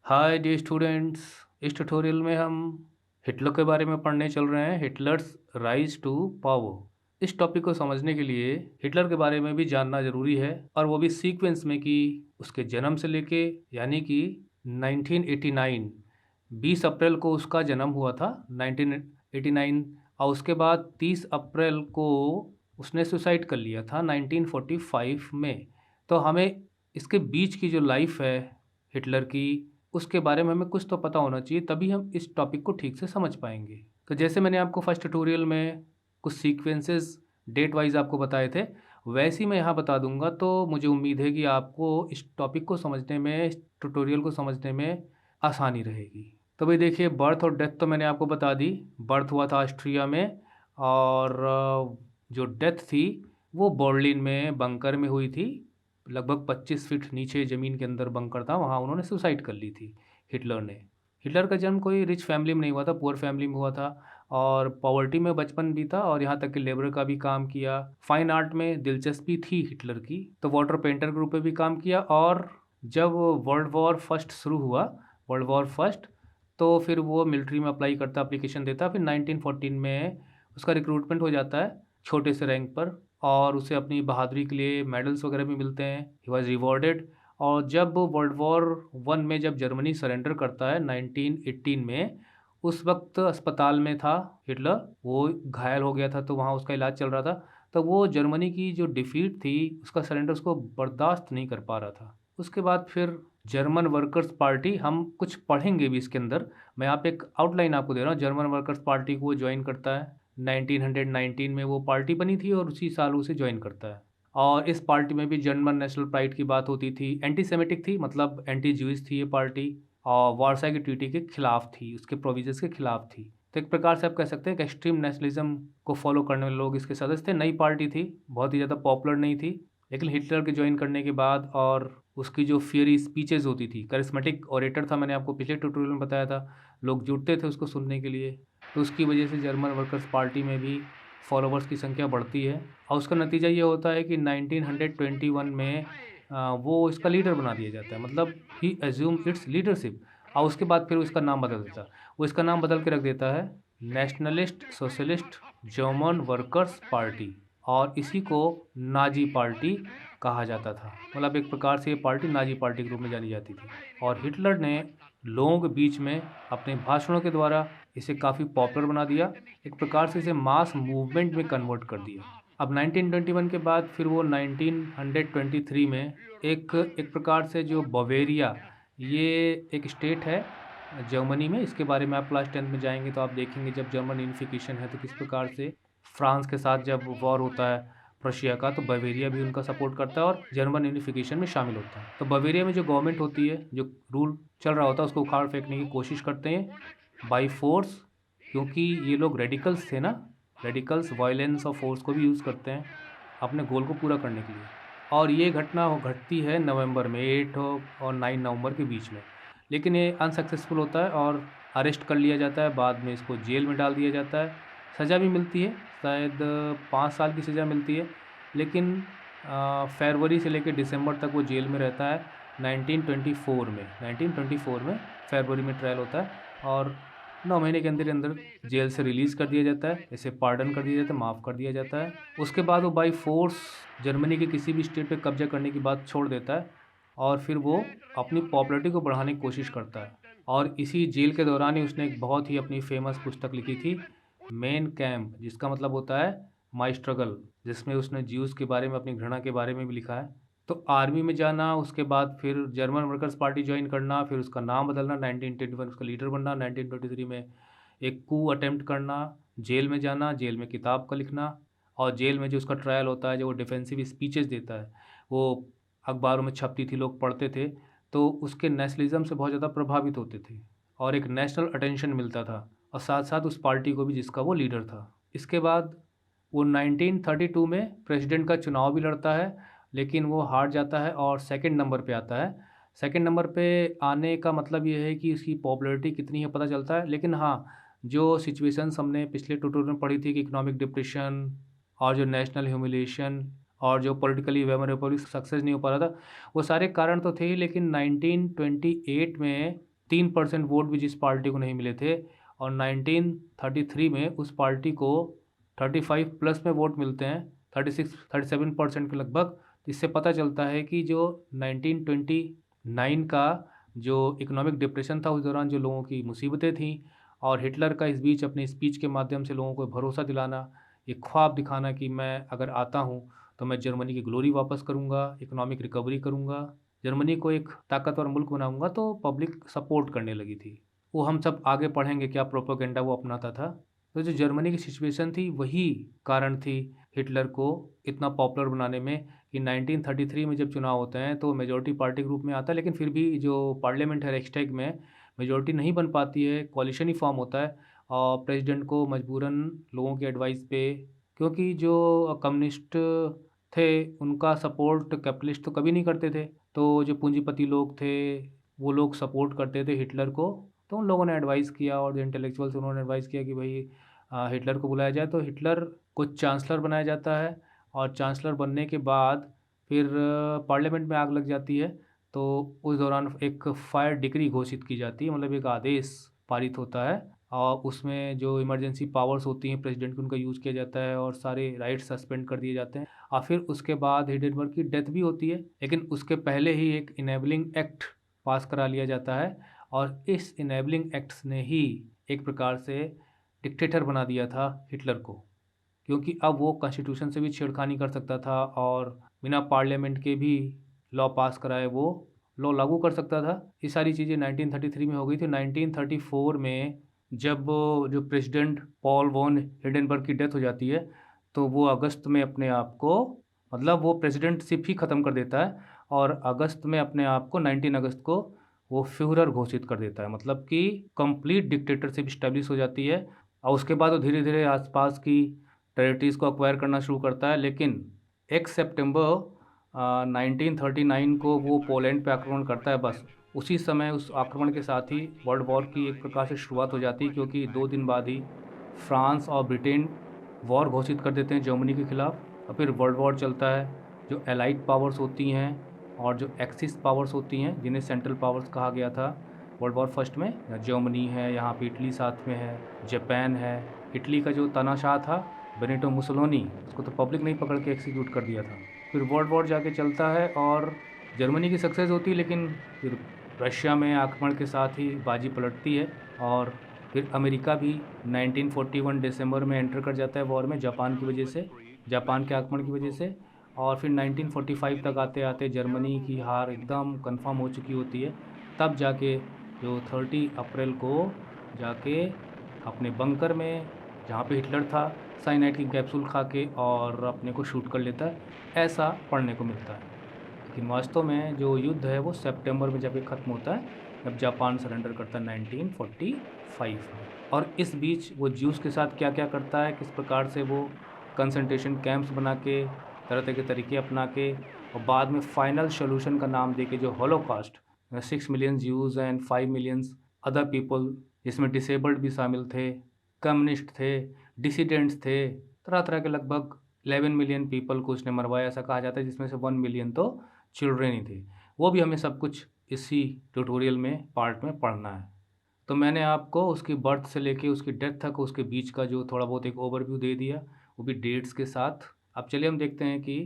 हाय dear students. इस tutorial में हम हिटलर के बारे में पढ़ने चल रहे हैं। Hitler's rise to power. इस टॉपिक को समझने के लिए हिटलर के बारे में भी जानना ज़रूरी है, और वो भी सीक्वेंस में कि उसके जन्म से लेके यानी कि 1989 20 अप्रैल को उसका जन्म हुआ था 1989, और उसके बाद 30 अप्रैल को उसने सुसाइड कर लिया था 1945 में। तो हमें इसके बीच की जो लाइफ है हिटलर की, उसके बारे में हमें कुछ तो पता होना चाहिए, तभी हम इस टॉपिक को ठीक से समझ पाएंगे। तो जैसे मैंने आपको फर्स्ट ट्यूटोरियल में कुछ सीक्वेंसेस डेट वाइज आपको बताए थे, वैसे ही मैं यहाँ बता दूंगा। तो मुझे उम्मीद है कि आपको इस टॉपिक को समझने में, इस ट्यूटोरियल को समझने में आसानी रहेगी। तो भाई देखिए, बर्थ और डेथ तो मैंने आपको बता दी। बर्थ हुआ था ऑस्ट्रिया में, और जो डेथ थी वो बर्लिन में बंकर में हुई थी। लगभग 25 फीट नीचे ज़मीन के अंदर बंकर था, वहाँ उन्होंने सुसाइड कर ली थी हिटलर ने। हिटलर का जन्म कोई रिच फैमिली में नहीं हुआ था, पुअर फैमिली में हुआ था, और पॉवर्टी में बचपन भी था, और यहाँ तक कि लेबर का भी काम किया। फाइन आर्ट में दिलचस्पी थी हिटलर की, तो वाटर पेंटर के रूप में भी काम किया। और जब वर्ल्ड वॉर फर्स्ट शुरू हुआ, वर्ल्ड वॉर फर्स्ट, तो फिर वो मिलिट्री में अप्लाई करता, एप्लीकेशन देता। फिर 1914 में उसका रिक्रूटमेंट हो जाता है छोटे से रैंक पर, और उसे अपनी बहादुरी के लिए मेडल्स वगैरह भी मिलते हैं। He was rewarded. और जब वर्ल्ड वॉर वन में जब जर्मनी सरेंडर करता है 1918 में, उस वक्त अस्पताल में था हिटलर। वो घायल हो गया था, तो वहाँ उसका इलाज चल रहा था। तो वो जर्मनी की जो डिफीट थी, उसका सरेंडर उसको बर्दाश्त नहीं कर पा रहा था। उसके बाद फिर जर्मन वर्कर्स पार्टी, हम कुछ पढ़ेंगे भी इसके अंदर। मैं यहाँ पे एक आउटलाइन आपको दे रहा हूँ। जर्मन वर्कर्स पार्टी को वो ज्वाइन करता है 1919 में, वो पार्टी बनी थी, और उसी साल उसे ज्वाइन करता है। और इस पार्टी में भी जर्मन नेशनल प्राइड की बात होती थी। एंटी सेमेटिक थी, मतलब एंटी ज्यूइश थी ये पार्टी, और वारसा की ट्रीटी के खिलाफ थी, उसके प्रोविजंस के खिलाफ थी। तो एक प्रकार से आप कह सकते हैं कि एक्सट्रीम नेशनलिज्म को फॉलो करने वाले लोग इसके सदस्य थे। नई पार्टी थी, बहुत ही ज़्यादा पॉपुलर नहीं थी, लेकिन हिटलर के ज्वाइन करने के बाद, और उसकी जो फियरी स्पीचेज होती थी, करिस्मेटिक ओरेटर था, मैंने आपको पिछले ट्यूटोरियल में बताया था, लोग जुटते थे उसको सुनने के लिए। तो उसकी वजह से जर्मन वर्कर्स पार्टी में भी फॉलोवर्स की संख्या बढ़ती है, और उसका नतीजा ये होता है कि 1921 में वो इसका लीडर बना दिया जाता है, मतलब ही एज्यूम इट्स लीडरशिप। और उसके बाद फिर उसका नाम बदल देता है। वो इसका नाम बदल के रख देता है nationalist socialist German workers party, और इसी को नाजी पार्टी कहा जाता था। मतलब एक प्रकार से ये पार्टी नाजी पार्टी के रूप में जानी जाती थी। और हिटलर ने लोगों के बीच में अपने भाषणों के द्वारा इसे काफ़ी पॉपुलर बना दिया, एक प्रकार से इसे मास मूवमेंट में कन्वर्ट कर दिया। अब 1921 के बाद फिर वो 1923 में एक एक प्रकार से जो बवेरिया, ये एक स्टेट है जर्मनी में। इसके बारे में आप क्लास 10 में जाएंगे तो आप देखेंगे, जब जर्मन यूनिफिकेशन है तो किस प्रकार से फ्रांस के साथ जब वॉर होता है प्रशिया का, तो बवेरिया भी उनका सपोर्ट करता है और जर्मन यूनिफिकेशन में शामिल होता है। तो बवेरिया में जो गवर्नमेंट होती है, जो रूल चल रहा होता है, उसको उखाड़ फेंकने की कोशिश करते हैं बाई फोर्स, क्योंकि ये लोग रेडिकल्स थे ना। रेडिकल्स वायलेंस और फोर्स को भी यूज़ करते हैं अपने गोल को पूरा करने के लिए। और ये घटना घटती है नवंबर में, 8 और 9 नवंबर के बीच में। लेकिन ये अनसक्सेसफुल होता है, और अरेस्ट कर लिया जाता है। बाद में इसको जेल में डाल दिया जाता है। सज़ा भी मिलती है, शायद 5 साल की सज़ा मिलती है। लेकिन फरवरी से लेकर दिसंबर तक वो जेल में रहता है। 1924 में फरवरी में ट्रायल होता है, और 9 महीने के अंदर अंदर जेल से रिलीज़ कर दिया जाता है। इसे पार्डन कर दिया जाता है, माफ़ कर दिया जाता है। उसके बाद वो बाई फोर्स जर्मनी के किसी भी स्टेट पे कब्जा करने की बात छोड़ देता है, और फिर वो अपनी पॉपुलैरिटी को बढ़ाने की कोशिश करता है। और इसी जेल के दौरान ही उसने एक बहुत ही अपनी फेमस पुस्तक लिखी थी, मेन कैम्प, जिसका मतलब होता है माई स्ट्रगल, जिसमें उसने ज्यूज़ के बारे में, अपनी घृणा के बारे में भी लिखा है। तो आर्मी में जाना, उसके बाद फिर जर्मन वर्कर्स पार्टी ज्वाइन करना, फिर उसका नाम बदलना, 1921 उसका लीडर बनना, 1923 में एक कू अटेम्प्ट करना, जेल में जाना, जेल में किताब का लिखना, और जेल में जो उसका ट्रायल होता है, जो वो डिफेंसिव स्पीचेस देता है, वो अखबारों में छपती थी, लोग पढ़ते थे, तो उसके नेशनलिज्म से बहुत ज़्यादा प्रभावित होते थे, और एक नेशनल अटेंशन मिलता था, और साथ साथ उस पार्टी को भी जिसका वो लीडर था। इसके बाद वो 1932 में प्रेसिडेंट का चुनाव भी लड़ता है, लेकिन वो हार जाता है और सेकंड नंबर पे आता है। सेकंड नंबर पे आने का मतलब ये है कि उसकी पॉपुलैरिटी कितनी है पता चलता है। लेकिन हाँ, जो सिचुएशंस हमने पिछले ट्यूटोरियल में पढ़ी थी कि इकोनॉमिक डिप्रेशन, और जो नेशनल ह्यूमिलिएशन, और जो पॉलिटिकली वेमर रिपब्लिक सक्सेस नहीं हो पा रहा था, वो सारे कारण तो थे ही। लेकिन 1928 में 3% वोट भी जिस पार्टी को नहीं मिले थे, और 1933 में उस पार्टी को 35 प्लस में वोट मिलते हैं, 36-37% के लगभग। इससे पता चलता है कि जो 1929 का जो इकोनॉमिक डिप्रेशन था, उस दौरान जो लोगों की मुसीबतें थीं, और हिटलर का इस बीच अपने स्पीच के माध्यम से लोगों को भरोसा दिलाना, एक ख्वाब दिखाना कि मैं अगर आता हूँ तो मैं जर्मनी की ग्लोरी वापस करूँगा, इकोनॉमिक रिकवरी करूँगा, जर्मनी को एक ताकतवर मुल्क बनाऊँगा, तो पब्लिक सपोर्ट करने लगी थी। वो हम सब आगे पढ़ेंगे क्या प्रोपेगेंडा वो अपनाता था। तो जो जर्मनी की सिचुएशन थी वही कारण थी हिटलर को इतना पॉपुलर बनाने में, कि 1933 में जब चुनाव होते हैं तो मेजॉरिटी पार्टी के रूप में आता है, लेकिन फिर भी जो पार्लियामेंट है रेक्सटैग में मेजॉरिटी नहीं बन पाती है, कोalition ही फॉर्म होता है, और प्रेसिडेंट को मजबूरन लोगों की एडवाइस पे, क्योंकि जो कम्युनिस्ट थे उनका सपोर्ट कैपिटलिस्ट तो कभी नहीं करते थे, तो जो पूंजीपति लोग थे वो लोग सपोर्ट करते थे हिटलर को। तो उन लोगों ने एडवाइस किया, और जो इंटेलेक्चुअल्स उन्होंने एडवाइस किया कि भाई हिटलर को बुलाया जाए। तो हिटलर को चांसलर बनाया जाता है, और चांसलर बनने के बाद फिर पार्लियामेंट में आग लग जाती है। तो उस दौरान एक फायर डिक्री घोषित की जाती है, मतलब एक आदेश पारित होता है, और उसमें जो इमरजेंसी पावर्स होती हैं प्रेसिडेंट की, उनका यूज़ किया जाता है, और सारे राइट्स सस्पेंड कर दिए जाते हैं। और फिर उसके बाद हिडेनबर्ग की डेथ भी होती है, लेकिन उसके पहले ही एक इनेबलिंग एक्ट पास करा लिया जाता है, और इस इनेबलिंग एक्ट्स ने ही एक प्रकार से डिक्टेटर बना दिया था हिटलर को, क्योंकि अब वो कॉन्स्टिट्यूशन से भी छेड़खानी कर सकता था, और बिना पार्लियामेंट के भी लॉ पास कराए वो लॉ लागू कर सकता था। ये सारी चीज़ें 1933 में हो गई थी। 1934 में जब जो प्रेसिडेंट पॉल वॉन हिंडनबर्ग की डेथ हो जाती है, तो वो अगस्त में अपने आप को, मतलब वो प्रेसिडेंटशिप ही ख़त्म कर देता है, और अगस्त में अपने आप को 19 अगस्त को वो फ्यूहरर घोषित कर देता है, मतलब कि कंप्लीट डिक्टेटरशिप इस्टेब्लिश हो जाती है। और उसके बाद वो धीरे धीरे आसपास की टेरिटरीज़ को अक्वायर करना शुरू करता है, लेकिन 1 सितंबर 1939 को वो पोलैंड पे आक्रमण करता है। बस उसी समय उस आक्रमण के साथ ही वर्ल्ड वॉर की एक प्रकार से शुरुआत हो जाती है, क्योंकि 2 दिन बाद ही फ्रांस और ब्रिटेन वॉर घोषित कर देते हैं जर्मनी के खिलाफ, और फिर वर्ल्ड वॉर चलता है। जो एलाइड पावर्स होती हैं और जो एक्सिस पावर्स होती हैं, जिन्हें सेंट्रल पावर्स कहा गया था वर्ल्ड वॉर फर्स्ट में, जर्मनी है, यहाँ पे इटली साथ में है, जापान है। इटली का जो तानाशाह था बेनिटो मुसोलिनी, उसको तो पब्लिक नहीं पकड़ के एक्सिक्यूट कर दिया था। फिर वर्ल्ड वॉर जाके चलता है, और जर्मनी की सक्सेस होती है, लेकिन फिर रशिया में आक्रमण के साथ ही बाजी पलटती है, और फिर अमेरिका भी 1941 दिसंबर में एंटर कर जाता है वॉर में, जापान की वजह से, जापान के आक्रमण की वजह से। और फिर 1945 तक आते आते जर्मनी की हार एकदम कंफर्म हो चुकी होती है। तब जाके जो 30 अप्रैल को जाके अपने बंकर में, जहाँ पे हिटलर था, साइनाइड की कैप्सूल खा के और अपने को शूट कर लेता है, ऐसा पढ़ने को मिलता है। लेकिन वास्तव में जो युद्ध है वो सितंबर में जाके ख़त्म होता है, जब जापान सरेंडर करता है 1945 में। और इस बीच वो ज्यूस के साथ क्या क्या करता है, किस प्रकार से वो कंसंट्रेशन कैंप्स बना के, तरह तरह के तरीके अपना के, और बाद में फाइनल सोल्यूशन का नाम दे के जो Holocaust, 6 million Jews and 5 millions other people, जिसमें डिसेबल्ड भी शामिल थे, कम्युनिस्ट थे, डिसिडेंट्स थे, तरह तरह के लगभग 11 मिलियन पीपल को उसने मरवाया, ऐसा कहा जाता है, जिसमें से 1 मिलियन तो चिल्ड्रेन ही थे। वो भी हमें सब कुछ इसी ट्यूटोरियल में पार्ट में पढ़ना है। तो मैंने आपको उसकी बर्थ से लेके उसकी डेथ तक उसके बीच का जो थोड़ा बहुत एक ओवरव्यू दे दिया, वो भी डेट्स के साथ। अब चलिए हम देखते हैं कि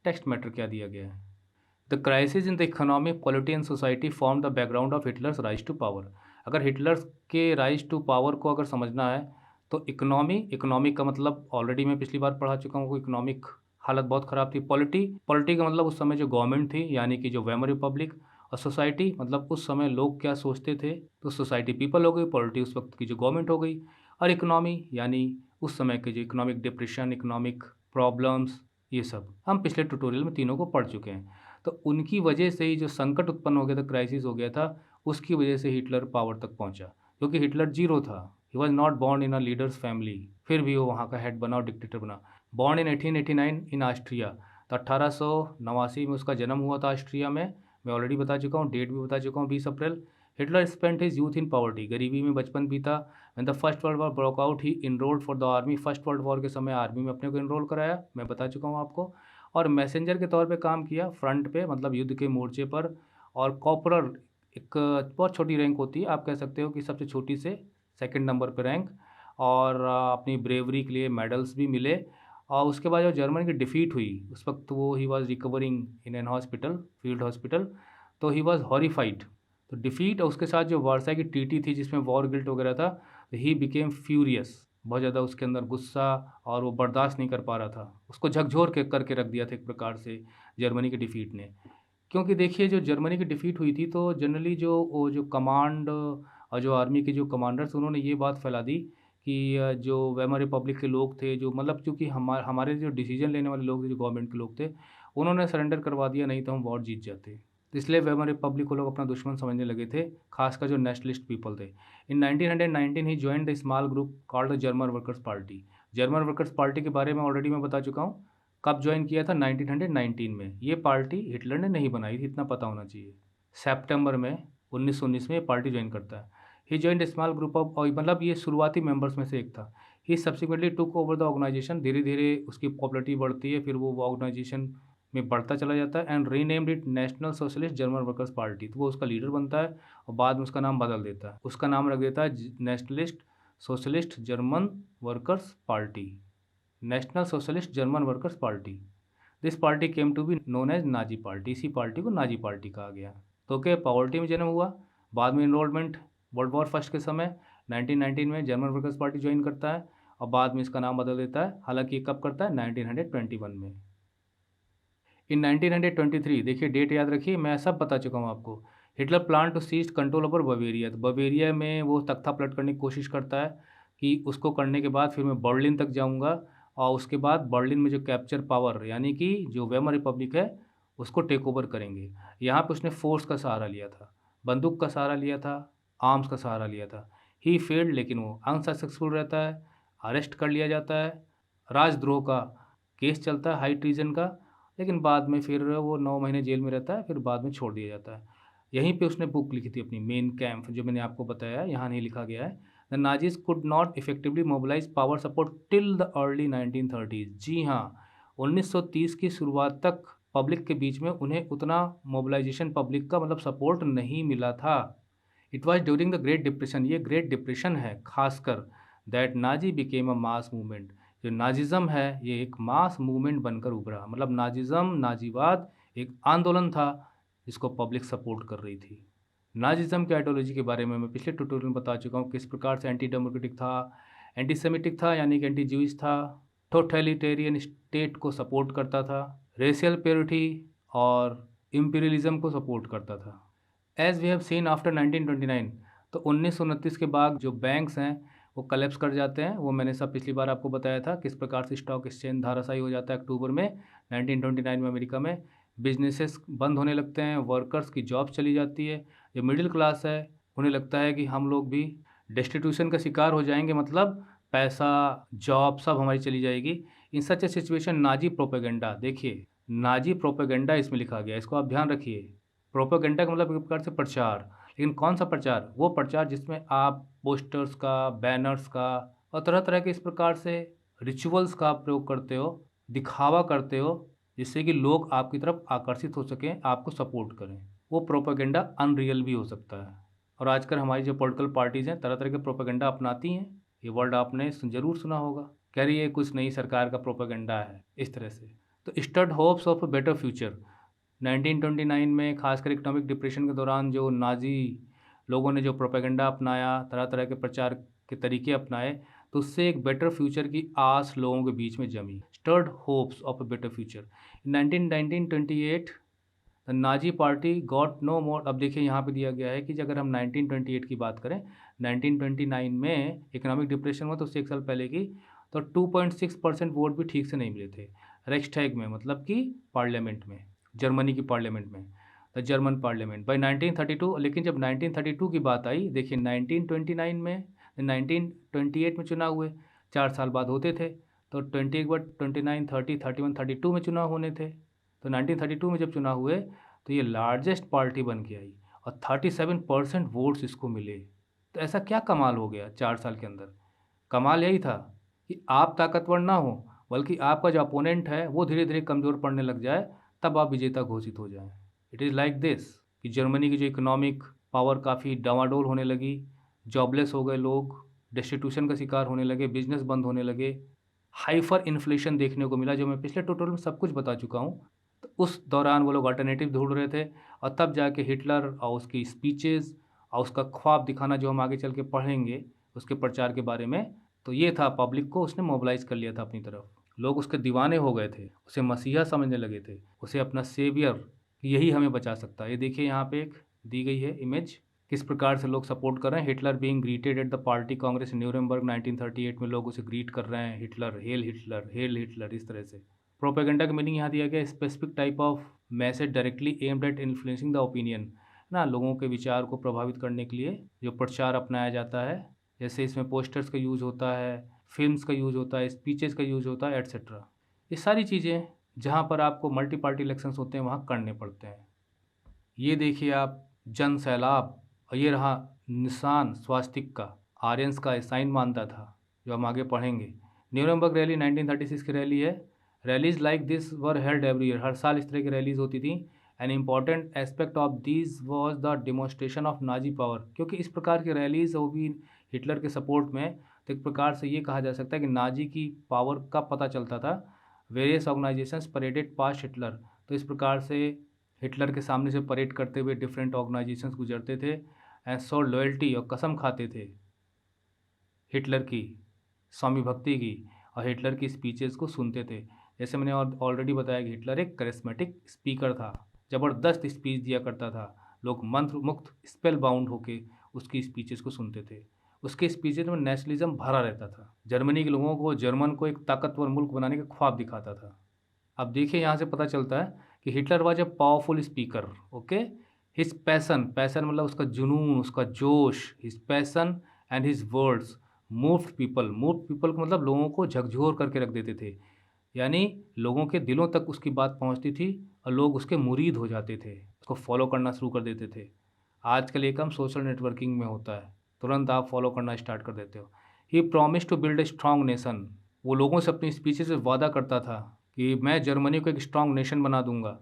टेक्स्ट मैटर क्या दिया गया है। The crisis in the economic polity and society form the background of Hitler's rise to power. अगर हिटलर के राइज टू पावर को अगर समझना है, तो इकोनॉमिक का मतलब ऑलरेडी मैं पिछली बार पढ़ा चुका हूँ, इकोनॉमिक हालत बहुत ख़राब थी। पॉलिटी का मतलब उस समय जो गवर्नमेंट थी, यानी कि जो वेमर रिपब्लिक, और सोसाइटी मतलब उस समय लोग क्या सोचते थे, तो सोसाइटी पीपल हो गई, पॉलिटी उस वक्त की जो गवर्नमेंट हो गई, और इकोनॉमी यानी उस समय के जो इकोनॉमिक डिप्रेशन, इकोनॉमिक प्रॉब्लम्स, ये सब हम पिछले ट्यूटोरियल में तीनों को पढ़ चुके हैं। तो उनकी वजह से ही जो संकट उत्पन्न हो गया था, क्राइसिस हो गया था, उसकी वजह से हिटलर पावर तक पहुंचा, क्योंकि हिटलर जीरो था। He was not born in a leaders family, फिर भी वो वहाँ का हेड बना और डिक्टेटर बना। बॉर्न इन 1889 इन ऑस्ट्रिया, तो 1889 में उसका जन्म हुआ था ऑस्ट्रिया में। मैं ऑलरेडी बता चुका हूँ, डेट भी बता चुका हूँ, 20 April. Hitler spent his youth in poverty, गरीबी में बचपन बीता। When the first world war broke out he enrolled for the army, first world war के समय आर्मी में अपने को इनरोल कराया, मैं बता चुका हूँ आपको। और मैसेंजर के तौर पे काम किया फ्रंट पे, मतलब युद्ध के मोर्चे पर, और कॉपरर एक बहुत छोटी रैंक होती है, आप कह सकते हो कि सबसे छोटी से सेकंड नंबर पे रैंक, और अपनी ब्रेवरी के लिए मेडल्स भी मिले। और उसके बाद जब जर्मनी की डिफ़ीट हुई, उस वक्त वो he was recovering in an hospital, field hospital, तो ही वाज हॉरिफाइड। तो डिफ़ीट और उसके साथ जो वर्साई की ट्रीटी थी जिसमें वॉर गिल्ट वगैरह था, ही बिकेम फ्यूरियस, बहुत ज़्यादा उसके अंदर गुस्सा, और वो बर्दाश्त नहीं कर पा रहा था। उसको झकझोर के करके रख दिया था एक प्रकार से जर्मनी की डिफ़ीट ने। क्योंकि देखिए जो जर्मनी की डिफ़ीट हुई थी तो जनरली जो कमांड और जो आर्मी के जो कमांडर्स, उन्होंने ये बात फैला दी कि जो वेमर रिपब्लिक के लोग थे, जो मतलब चूँकि हमारे जो डिसीजन लेने वाले लोग थे, जो गवर्नमेंट के लोग थे, उन्होंने सरेंडर करवा दिया, नहीं तो हम वॉर जीत जाते। तो इसलिए वेमर रिपब्लिक को लोग अपना दुश्मन समझने लगे थे, खासकर जो नेशनलिस्ट पीपल थे। In 1919 he joined the small group called the German workers party. German workers party के बारे में ऑलरेडी मैं बता चुका हूँ। कब जॉइन किया था? 1919 में। ये पार्टी हिटलर ने नहीं बनाई थी, इतना पता होना चाहिए। सितंबर में 1919 में ये पार्टी जॉइन करता है। He joined small group of, और मतलब ये शुरुआती मेंबर्स में से एक था। He subsequently took over the organisation, धीरे धीरे उसकी पॉपुलरिटी बढ़ती है, फिर वो ऑर्गेनाइजेशन में बढ़ता चला जाता है, and renamed it national socialist German workers party. तो वो उसका लीडर बनता है और बाद में उसका नाम बदल देता है, उसका नाम रख देता है nationalist socialist German workers party, national socialist German workers party. This party came to be known as Nazi party. इसी पार्टी को नाजी पार्टी कहा गया। तो क्या पॉवर्टी में जन्म हुआ, बाद में इनरोलमेंट वर्ल्ड वॉर फर्स्ट के समय 1919 में जर्मन वर्कर्स पार्टी ज्वाइन करता है, और बाद में इसका नाम बदल देता है। हालांकि ये कब करता है? 1921 में। इन 1923, देखिए डेट याद रखिए, मैं सब बता चुका हूँ आपको। Hitler plan to seize control over Bavaria. तो बवेरिया में वो तख्ता पलट करने की कोशिश करता है कि उसको करने के बाद फिर मैं बर्लिन तक जाऊँगा, और उसके बाद बर्लिन में जो कैप्चर पावर, यानी कि जो वेमर रिपब्लिक है, उसको टेक ओवर करेंगे। यहाँ पे उसने फोर्स का सहारा लिया था, बंदूक का सहारा लिया था, आर्म्स का सहारा लिया था। ही फेल्ड, लेकिन वो अनसक्सेसफुल रहता है, अरेस्ट कर लिया जाता है, राजद्रोह का केस चलता है, हाई ट्रीजन का, लेकिन बाद में फिर वो 9 महीने जेल में रहता है, फिर बाद में छोड़ दिया जाता है। यहीं पे उसने बुक लिखी थी अपनी, मेन कैम्प, जो मैंने आपको बताया, यहाँ नहीं लिखा गया है। The Nazis could not effectively mobilise power support till the early 1930। जी हाँ, 1930 की शुरुआत तक पब्लिक के बीच में उन्हें उतना मोबिलाइजेशन पब्लिक का मतलब सपोर्ट नहीं मिला था। It was during the great depression, ये ग्रेट डिप्रेशन है खासकर, that Nazi became a mass movement. जो नाजिज़्म है ये एक मास मूवमेंट बनकर उभरा, मतलब नाजिज़्म, नाजीवाद एक आंदोलन था जिसको पब्लिक सपोर्ट कर रही थी। नाजिज़्म की आइडियोलॉजी के बारे में मैं पिछले ट्यूटोरियल में बता चुका हूँ, किस प्रकार से एंटी डेमोक्रेटिक था, एंटी सेमिटिक था यानी कि एंटी ज्यूइश था, टोटलिटेरियन स्टेट को सपोर्ट करता था, रेशियल प्योरिटी और इम्पीरियलिज्म को सपोर्ट करता था। As we have seen after 1929, तो 1929 के बाद जो बैंक्स हैं वो कलेप्स कर जाते हैं। वो मैंने सब पिछली बार आपको बताया था किस प्रकार से स्टॉक एक्सचेंज धाराशायी हो जाता है अक्टूबर में 1929 में अमेरिका में। बिजनेसेस बंद होने लगते हैं, वर्कर्स की जॉब चली जाती है। जो मिडिल क्लास है उन्हें लगता है कि हम लोग भी डेस्टिट्यूशन का शिकार हो जाएंगे, मतलब पैसा, जॉब सब हमारी चली जाएगी। इन सच ए सिचुएशन नाजी प्रोपेगेंडा, देखिए नाजी प्रोपेगेंडा इसमें लिखा गया, इसको आप ध्यान रखिए। प्रोपेगेंडा का मतलब एक प्रकार से प्रचार, लेकिन कौन सा प्रचार? वो प्रचार जिसमें आप पोस्टर्स का, बैनर्स का और तरह तरह के इस प्रकार से रिचुअल्स का आप प्रयोग करते हो, दिखावा करते हो, जिससे कि लोग आपकी तरफ आकर्षित हो सकें, आपको सपोर्ट करें। वो प्रोपेगेंडा अनरियल भी हो सकता है। और आजकल हमारी जो पॉलिटिकल पार्टीज़ हैं तरह तरह के प्रोपेगेंडा अपनाती हैं। ये वर्ड आपने ज़रूर सुना होगा, कह रही है कुछ नई सरकार का प्रोपेगेंडा है, इस तरह से। तो stud hopes of a better future, 1929 में खासकर इकोनॉमिक डिप्रेशन के दौरान जो नाजी लोगों ने जो प्रोपेगेंडा अपनाया, तरह तरह के प्रचार के तरीके अपनाए, तो उससे एक बेटर फ्यूचर की आस लोगों के बीच में जमी। Stirred hopes of a better future. In 1928 the Nazi party got no more. अब देखिए यहाँ पे दिया गया है कि अगर हम 1928 की बात करें, 1929 में इकोनॉमिक डिप्रेशन हुआ तो उससे एक साल पहले की, तो 2.6% वोट भी ठीक से नहीं मिले थे रेक्सटैग में, मतलब कि पार्लियामेंट में, जर्मनी की पार्लियामेंट में, द जर्मन पार्लियामेंट बाई 1932। लेकिन जब 1932 की बात आई, देखिए 1929 में, 1928 में चुनाव हुए, 4 साल बाद होते थे, तो 20 के बाद 29, 30, 31, 32 में चुनाव होने थे। तो 1932 में जब चुनाव हुए तो ये लार्जेस्ट पार्टी बन के आई और 37% वोट्स इसको मिले। तो ऐसा क्या कमाल हो गया 4 साल के अंदर? कमाल यही था कि आप ताकतवर ना हो, बल्कि आपका जो अपोनेंट है वो धीरे धीरे कमज़ोर पड़ने लग जाए, तब आप विजेता घोषित हो जाएं। इट इज़ लाइक दिस कि जर्मनी की जो इकोनॉमिक पावर काफ़ी डामाडोल होने लगी, जॉबलेस हो गए लोग, डेस्टिट्यूशन का शिकार होने लगे, बिजनेस बंद होने लगे, हाइपर इन्फ्लेशन देखने को मिला, जो मैं पिछले ट्यूटोरियल में सब कुछ बता चुका हूँ। तो उस दौरान वो लोग अल्टरनेटिव ढूंढ रहे थे और तब जाके हिटलर और उसकी स्पीचेस और उसका ख्वाब दिखाना, जो हम आगे चल के पढ़ेंगे उसके प्रचार के बारे में, तो ये था पब्लिक को उसने मोबिलाइज कर लिया था अपनी तरफ। लोग उसके दीवाने हो गए थे, उसे मसीहा समझने लगे थे, उसे अपना सेवियर, यही हमें बचा सकता है। ये देखिए यहाँ पे एक दी गई है इमेज, किस प्रकार से लोग सपोर्ट कर रहे हैं। Hitler being greeted at the party Congress in Nuremberg 1938 में लोग उसे ग्रीट कर रहे हैं, हिटलर, हेल हिटलर, इस तरह से। प्रोपेगेंडा का मीनिंग यहाँ दिया गया, specific type of message directly aimed at influencing the opinion, ना लोगों के विचार को प्रभावित करने के लिए जो प्रचार अपनाया जाता है। जैसे इसमें पोस्टर्स का यूज़ होता है, फिल्म्स का यूज़ होता है, स्पीचेस का यूज़ होता है, एट्सेट्रा। ये सारी चीज़ें जहाँ पर आपको मल्टी पार्टी इलेक्शंस होते हैं वहाँ करने पड़ते हैं। ये देखिए आप, जन सैलाब, और ये रहा निशान स्वास्तिक का, आर्यंस का साइन मानता था, जो हम आगे पढ़ेंगे। न्यूरेमबर्ग रैली 1936 की रैली है। Rallies like this were held every year, हर साल इस तरह की रैलीज होती थी। An important aspect of this was the demonstration of Nazi power, क्योंकि इस प्रकार की रैलीज वो भी हिटलर के सपोर्ट में, तो एक प्रकार से ये कहा जा सकता है कि नाजी की पावर का पता चलता था। वेरियस ऑर्गेनाइजेशंस परेडेड पास्ट हिटलर, तो इस प्रकार से हिटलर के सामने से परेड करते हुए डिफरेंट ऑर्गेनाइजेशंस गुजरते थे एंड सो लॉयल्टी, और कसम खाते थे हिटलर की, स्वामी भक्ति की, और हिटलर की स्पीचेस को सुनते थे। जैसे मैंने ऑलरेडी बताया कि हिटलर एक करिश्मेटिक स्पीकर था, ज़बरदस्त स्पीच दिया करता था, लोग मंत्र मुक्त स्पेल बाउंड होके उसकी स्पीचेस को सुनते थे। उसके स्पीचेस में नेशनलिज्म भरा रहता था, जर्मनी के लोगों को, जर्मन को एक ताकतवर मुल्क बनाने का ख्वाब दिखाता था। अब देखिए यहाँ से पता चलता है कि Hitler was a powerful speaker, okay. His passion, passion मतलब उसका जुनून, उसका जोश, his passion and his words moved people, moved people को मतलब लोगों को झकझोर करके रख देते थे, यानी लोगों के दिलों तक उसकी बात पहुंचती थी और लोग उसके मुरीद हो जाते थे, उसको फॉलो करना शुरू कर देते थे। आजकल एक हम सोशल नेटवर्किंग में होता है, तुरंत आप फॉलो करना स्टार्ट कर देते हो। He promise to build a strong nation, वो लोगों से अपनी स्पीचेस से वादा करता था कि मैं जर्मनी को एक स्ट्रॉन्ग नेशन बना दूंगा।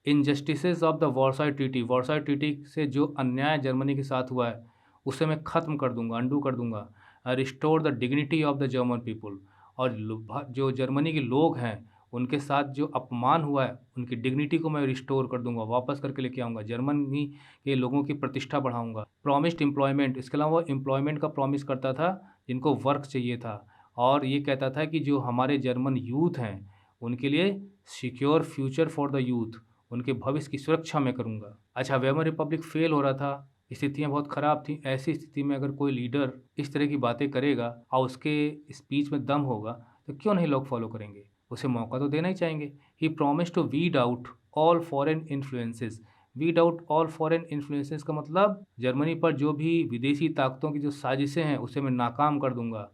Injustices of the Versailles treaty, Versailles treaty से जो अन्याय जर्मनी के साथ हुआ है उसे मैं ख़त्म कर दूंगा, अंडू कर दूंगा। Restore the dignity of the German people, और जो जर्मनी के लोग हैं उनके साथ जो अपमान हुआ है उनकी डिग्निटी को मैं रिस्टोर कर दूंगा, वापस करके लेके आऊँगा, जर्मनी के लोगों की प्रतिष्ठा बढ़ाऊँगा। प्रॉमिस्ड एम्प्लॉयमेंट, इसके अलावा वो एम्प्लॉयमेंट का प्रॉमिस करता था जिनको वर्क चाहिए था, और ये कहता था कि जो हमारे जर्मन यूथ हैं उनके लिए secure future for the youth, उनके भविष्य की सुरक्षा मैं करूँगा। अच्छा, वेमर रिपब्लिक फेल हो रहा था, स्थितियाँ बहुत ख़राब थी। ऐसी स्थिति में अगर कोई लीडर इस तरह की बातें करेगा और उसके स्पीच में दम होगा तो क्यों नहीं लोग फॉलो करेंगे, उसे मौका तो देना ही चाहेंगे। He promise to weed out all foreign influences, weed out all foreign influences का मतलब जर्मनी पर जो भी विदेशी ताकतों की जो साजिशें हैं उसे मैं नाकाम कर दूंगा।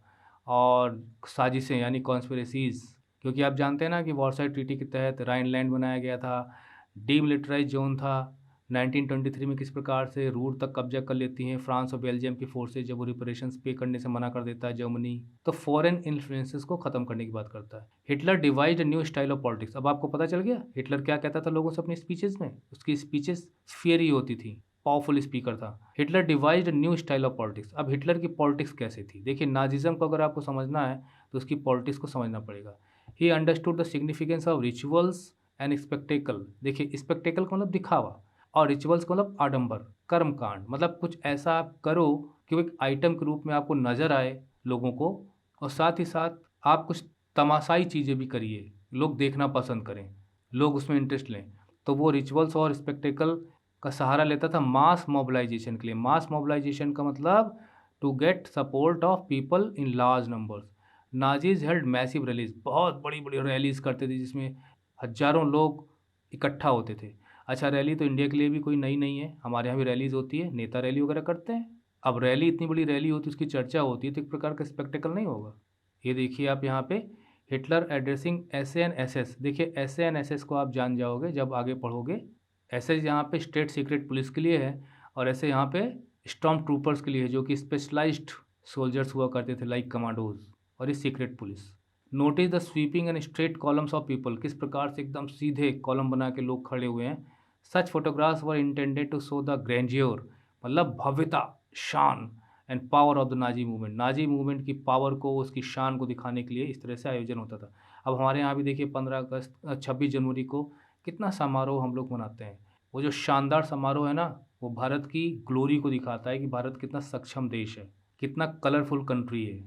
और साजिशें यानी कॉन्स्पिरेसीज़, क्योंकि आप जानते हैं ना कि वर्साई ट्रीटी के तहत राइनलैंड बनाया गया था, डीमिलिटराइज जोन था। 1923 में किस प्रकार से रूर तक कब्जा कर लेती हैं फ्रांस और बेल्जियम की फोर्सेज, जब वो रिपरेशंस पे करने से मना कर देता है जर्मनी, तो फॉरेन इन्फ्लुएंसेस को ख़त्म करने की बात करता है। Hitler devised a new style of politics, अब आपको पता चल गया हिटलर क्या कहता था लोगों से अपनी स्पीचेस में, उसकी स्पीचेस फियरी होती थी, पावरफुल स्पीकर था। Hitler devised a new style of politics, अब हिटलर की पॉलिटिक्स कैसे थी, देखिए नाजिज्म को अगर आपको समझना है तो उसकी पॉलिटिक्स को समझना पड़ेगा। He understood the significance of rituals and spectacle, देखिए स्पेक्टेकल का मतलब दिखावा, और रिचुअल्स का मतलब आडंबर, कर्मकांड, मतलब कुछ ऐसा आप करो कि वो एक आइटम के रूप में आपको नजर आए लोगों को, और साथ ही साथ आप कुछ तमाशाई चीज़ें भी करिए, लोग देखना पसंद करें, लोग उसमें इंटरेस्ट लें। तो वो रिचुअल्स और स्पेक्टेकल का सहारा लेता था मास मोबिलाइजेशन के लिए। मास मोबिलाइजेशन का मतलब to get support of people in large numbers. Nazis held massive rallies, बहुत बड़ी बड़ी रैलीज करते थे जिसमें हजारों लोग इकट्ठा होते थे। अच्छा, रैली तो इंडिया के लिए भी कोई नई नहीं है, हमारे यहाँ भी रैलीज होती है, नेता रैली वगैरह करते हैं। अब रैली, इतनी बड़ी रैली होती है, उसकी चर्चा होती है, तो एक प्रकार का स्पेक्टेकल नहीं होगा। ये देखिए आप यहाँ पे Hitler addressing SA and SS, देखिए एसए एंड एसएस को आप जान जाओगे जब आगे पढ़ोगे। एसएस यहाँ पे स्टेट सीक्रेट पुलिस के लिए है, और ऐसे यहाँ पे स्टॉर्म ट्रूपर्स के लिए है, जो कि स्पेशलाइज्ड सोल्जर्स हुआ करते थे लाइक कमांडोज, और ये secret police. Notice the sweeping and straight columns of people, किस प्रकार से एकदम सीधे कॉलम बना के लोग खड़े हुए हैं। Such photographs were intended to show the grandeur, मतलब भव्यता, शान and power of the Nazi movement. Nazi movement की पावर को, उसकी शान को दिखाने के लिए इस तरह से आयोजन होता था। अब हमारे यहाँ भी देखिए 15 अगस्त 26 जनवरी को कितना समारोह हम लोग मनाते हैं। वो जो शानदार समारोह है ना, वो भारत की ग्लोरी को दिखाता है कि भारत कितना सक्षम देश है, कितना कलरफुल कंट्री है।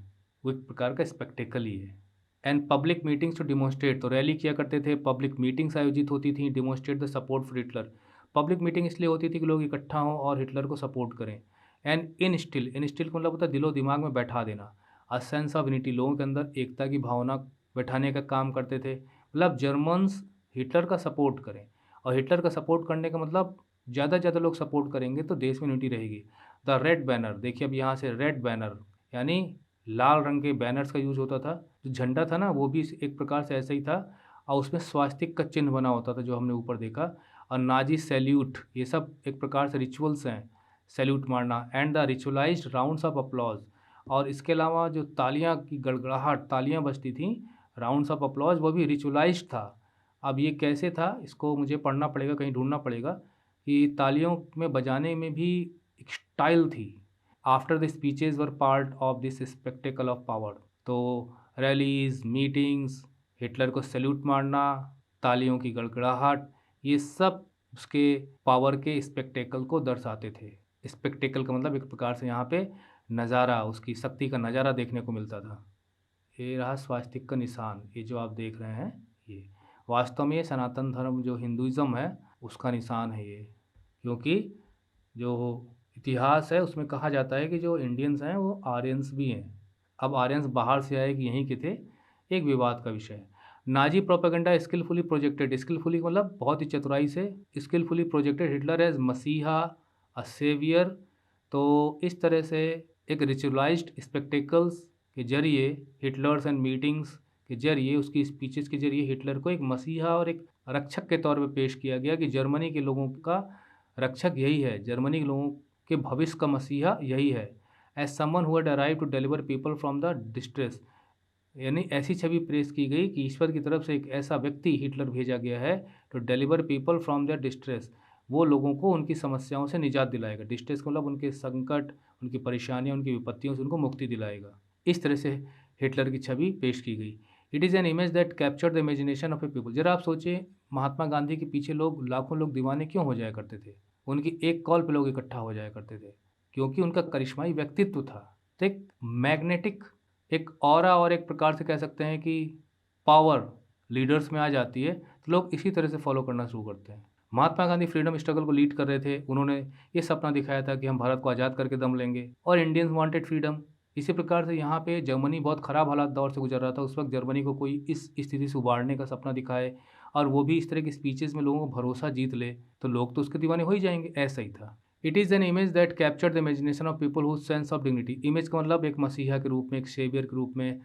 वो एक प्रकार का स्पेक्टेकल ही है। And public meetings to demonstrate, तो रैली किया करते थे, पब्लिक मीटिंग्स आयोजित होती थी, demonstrate the support for Hitler. Public meeting इसलिए होती थी कि लोग इकट्ठा हों और हिटलर को सपोर्ट करें। एंड इन स्टिल का मतलब होता है दिलो दिमाग में बैठा देना। अ सेंस ऑफ यूनिटी, लोगों के अंदर एकता की भावना बैठाने का काम करते थे। मतलब जर्मन्स हिटलर का सपोर्ट करें, और हिटलर का सपोर्ट करने का मतलब ज़्यादा से ज़्यादा लोग सपोर्ट करेंगे तो देश में यूनिटी रहेगी। द रेड बैनर, देखिए अब यहाँ से रेड बैनर यानी लाल रंग के बैनर्स का यूज़ होता था। जो झंडा था ना वो भी एक प्रकार से ऐसा ही था, और उसमें स्वास्तिक का चिन्ह बना होता था जो हमने ऊपर देखा। और नाजी सैल्यूट, ये सब एक प्रकार से रिचुअल्स हैं, सैल्यूट मारना। And the ritualised rounds of applause, और इसके अलावा जो तालियां की गड़गड़ाहट, तालियां बजती थी, राउंड्स ऑफ अप्लॉज, वो भी रिचुअलाइज्ड था। अब ये कैसे था, इसको मुझे पढ़ना पड़ेगा, कहीं ढूंढना पड़ेगा कि तालियों में बजाने में भी एक स्टाइल थी। After the speeches were part of this spectacle of power. तो रैलीज, मीटिंग्स, हिटलर को सैल्यूट मारना, तालियों की गड़गड़ाहट, ये सब उसके पावर के स्पेक्टेकल को दर्शाते थे। स्पेक्टेकल का मतलब एक प्रकार से यहाँ पे नज़ारा, उसकी शक्ति का नज़ारा देखने को मिलता था। ये रहा स्वास्तिक का निशान, ये जो आप देख रहे हैं, ये वास्तव में ये सनातन धर्म जो हिंदुइज़्म है उसका निशान है ये। क्योंकि जो इतिहास है उसमें कहा जाता है कि जो इंडियंस हैं वो आर्यंस भी हैं। अब आर्यंस बाहर से आए कि यहीं के थे, एक विवाद का विषय है। Nazi propaganda skilfully projected, skilfully मतलब बहुत ही चतुराई से, स्किलफुली प्रोजेक्टेड हिटलर एज मसीहा, अ सेवियर। तो इस तरह से एक रिचुअलाइज्ड स्पेक्टेकल्स के जरिए, हिटलर्स एंड मीटिंग्स के जरिए, उसकी स्पीचेस के जरिए हिटलर को एक मसीहा और एक रक्षक के तौर पे पेश किया गया कि जर्मनी के लोगों का रक्षक यही है, जर्मनी के लोगों के भविष्य का मसीहा यही है। As someone who had arrived to deliver people from the distress, यानी ऐसी छवि प्रेस की गई कि ईश्वर की तरफ से एक ऐसा व्यक्ति हिटलर भेजा गया है to deliver people from their distress, वो लोगों को उनकी समस्याओं से निजात दिलाएगा। डिस्ट्रेस का मतलब उनके संकट, उनकी परेशानियां, उनकी विपत्तियों से उनको मुक्ति दिलाएगा। इस तरह से हिटलर की छवि पेश की गई। It is an image that capture the imagination of A people. जरा आप सोचिए, महात्मा गांधी के पीछे लोग, लाखों लोग दीवाने क्यों हो जाया करते थे? उनकी एक कॉल पे लोग इकट्ठा हो जाया करते थे, क्योंकि उनका करिश्माई व्यक्तित्व था। तो एक मैग्नेटिक, एक ऑरा, और एक प्रकार से कह सकते हैं कि पावर लीडर्स में आ जाती है तो लोग इसी तरह से फॉलो करना शुरू करते हैं। महात्मा गांधी फ्रीडम स्ट्रगल को लीड कर रहे थे। उन्होंने ये सपना दिखाया था कि हम भारत को आज़ाद करके दम लेंगे, और इंडियंस वांटेड फ्रीडम। इसी प्रकार से यहाँ पे जर्मनी बहुत ख़राब हालात दौर से गुजर रहा था। उस वक्त जर्मनी को कोई इस स्थिति से उबारने का सपना दिखाए, और वो भी इस तरह की स्पीचेस में लोगों को भरोसा जीत ले, तो लोग तो उसके दीवाने हो ही जाएंगे। ऐसा ही था। It is an image that capture the imagination of people whose sense of dignity. Image का मतलब एक मसीहा के रूप में, एक सेवियर के रूप में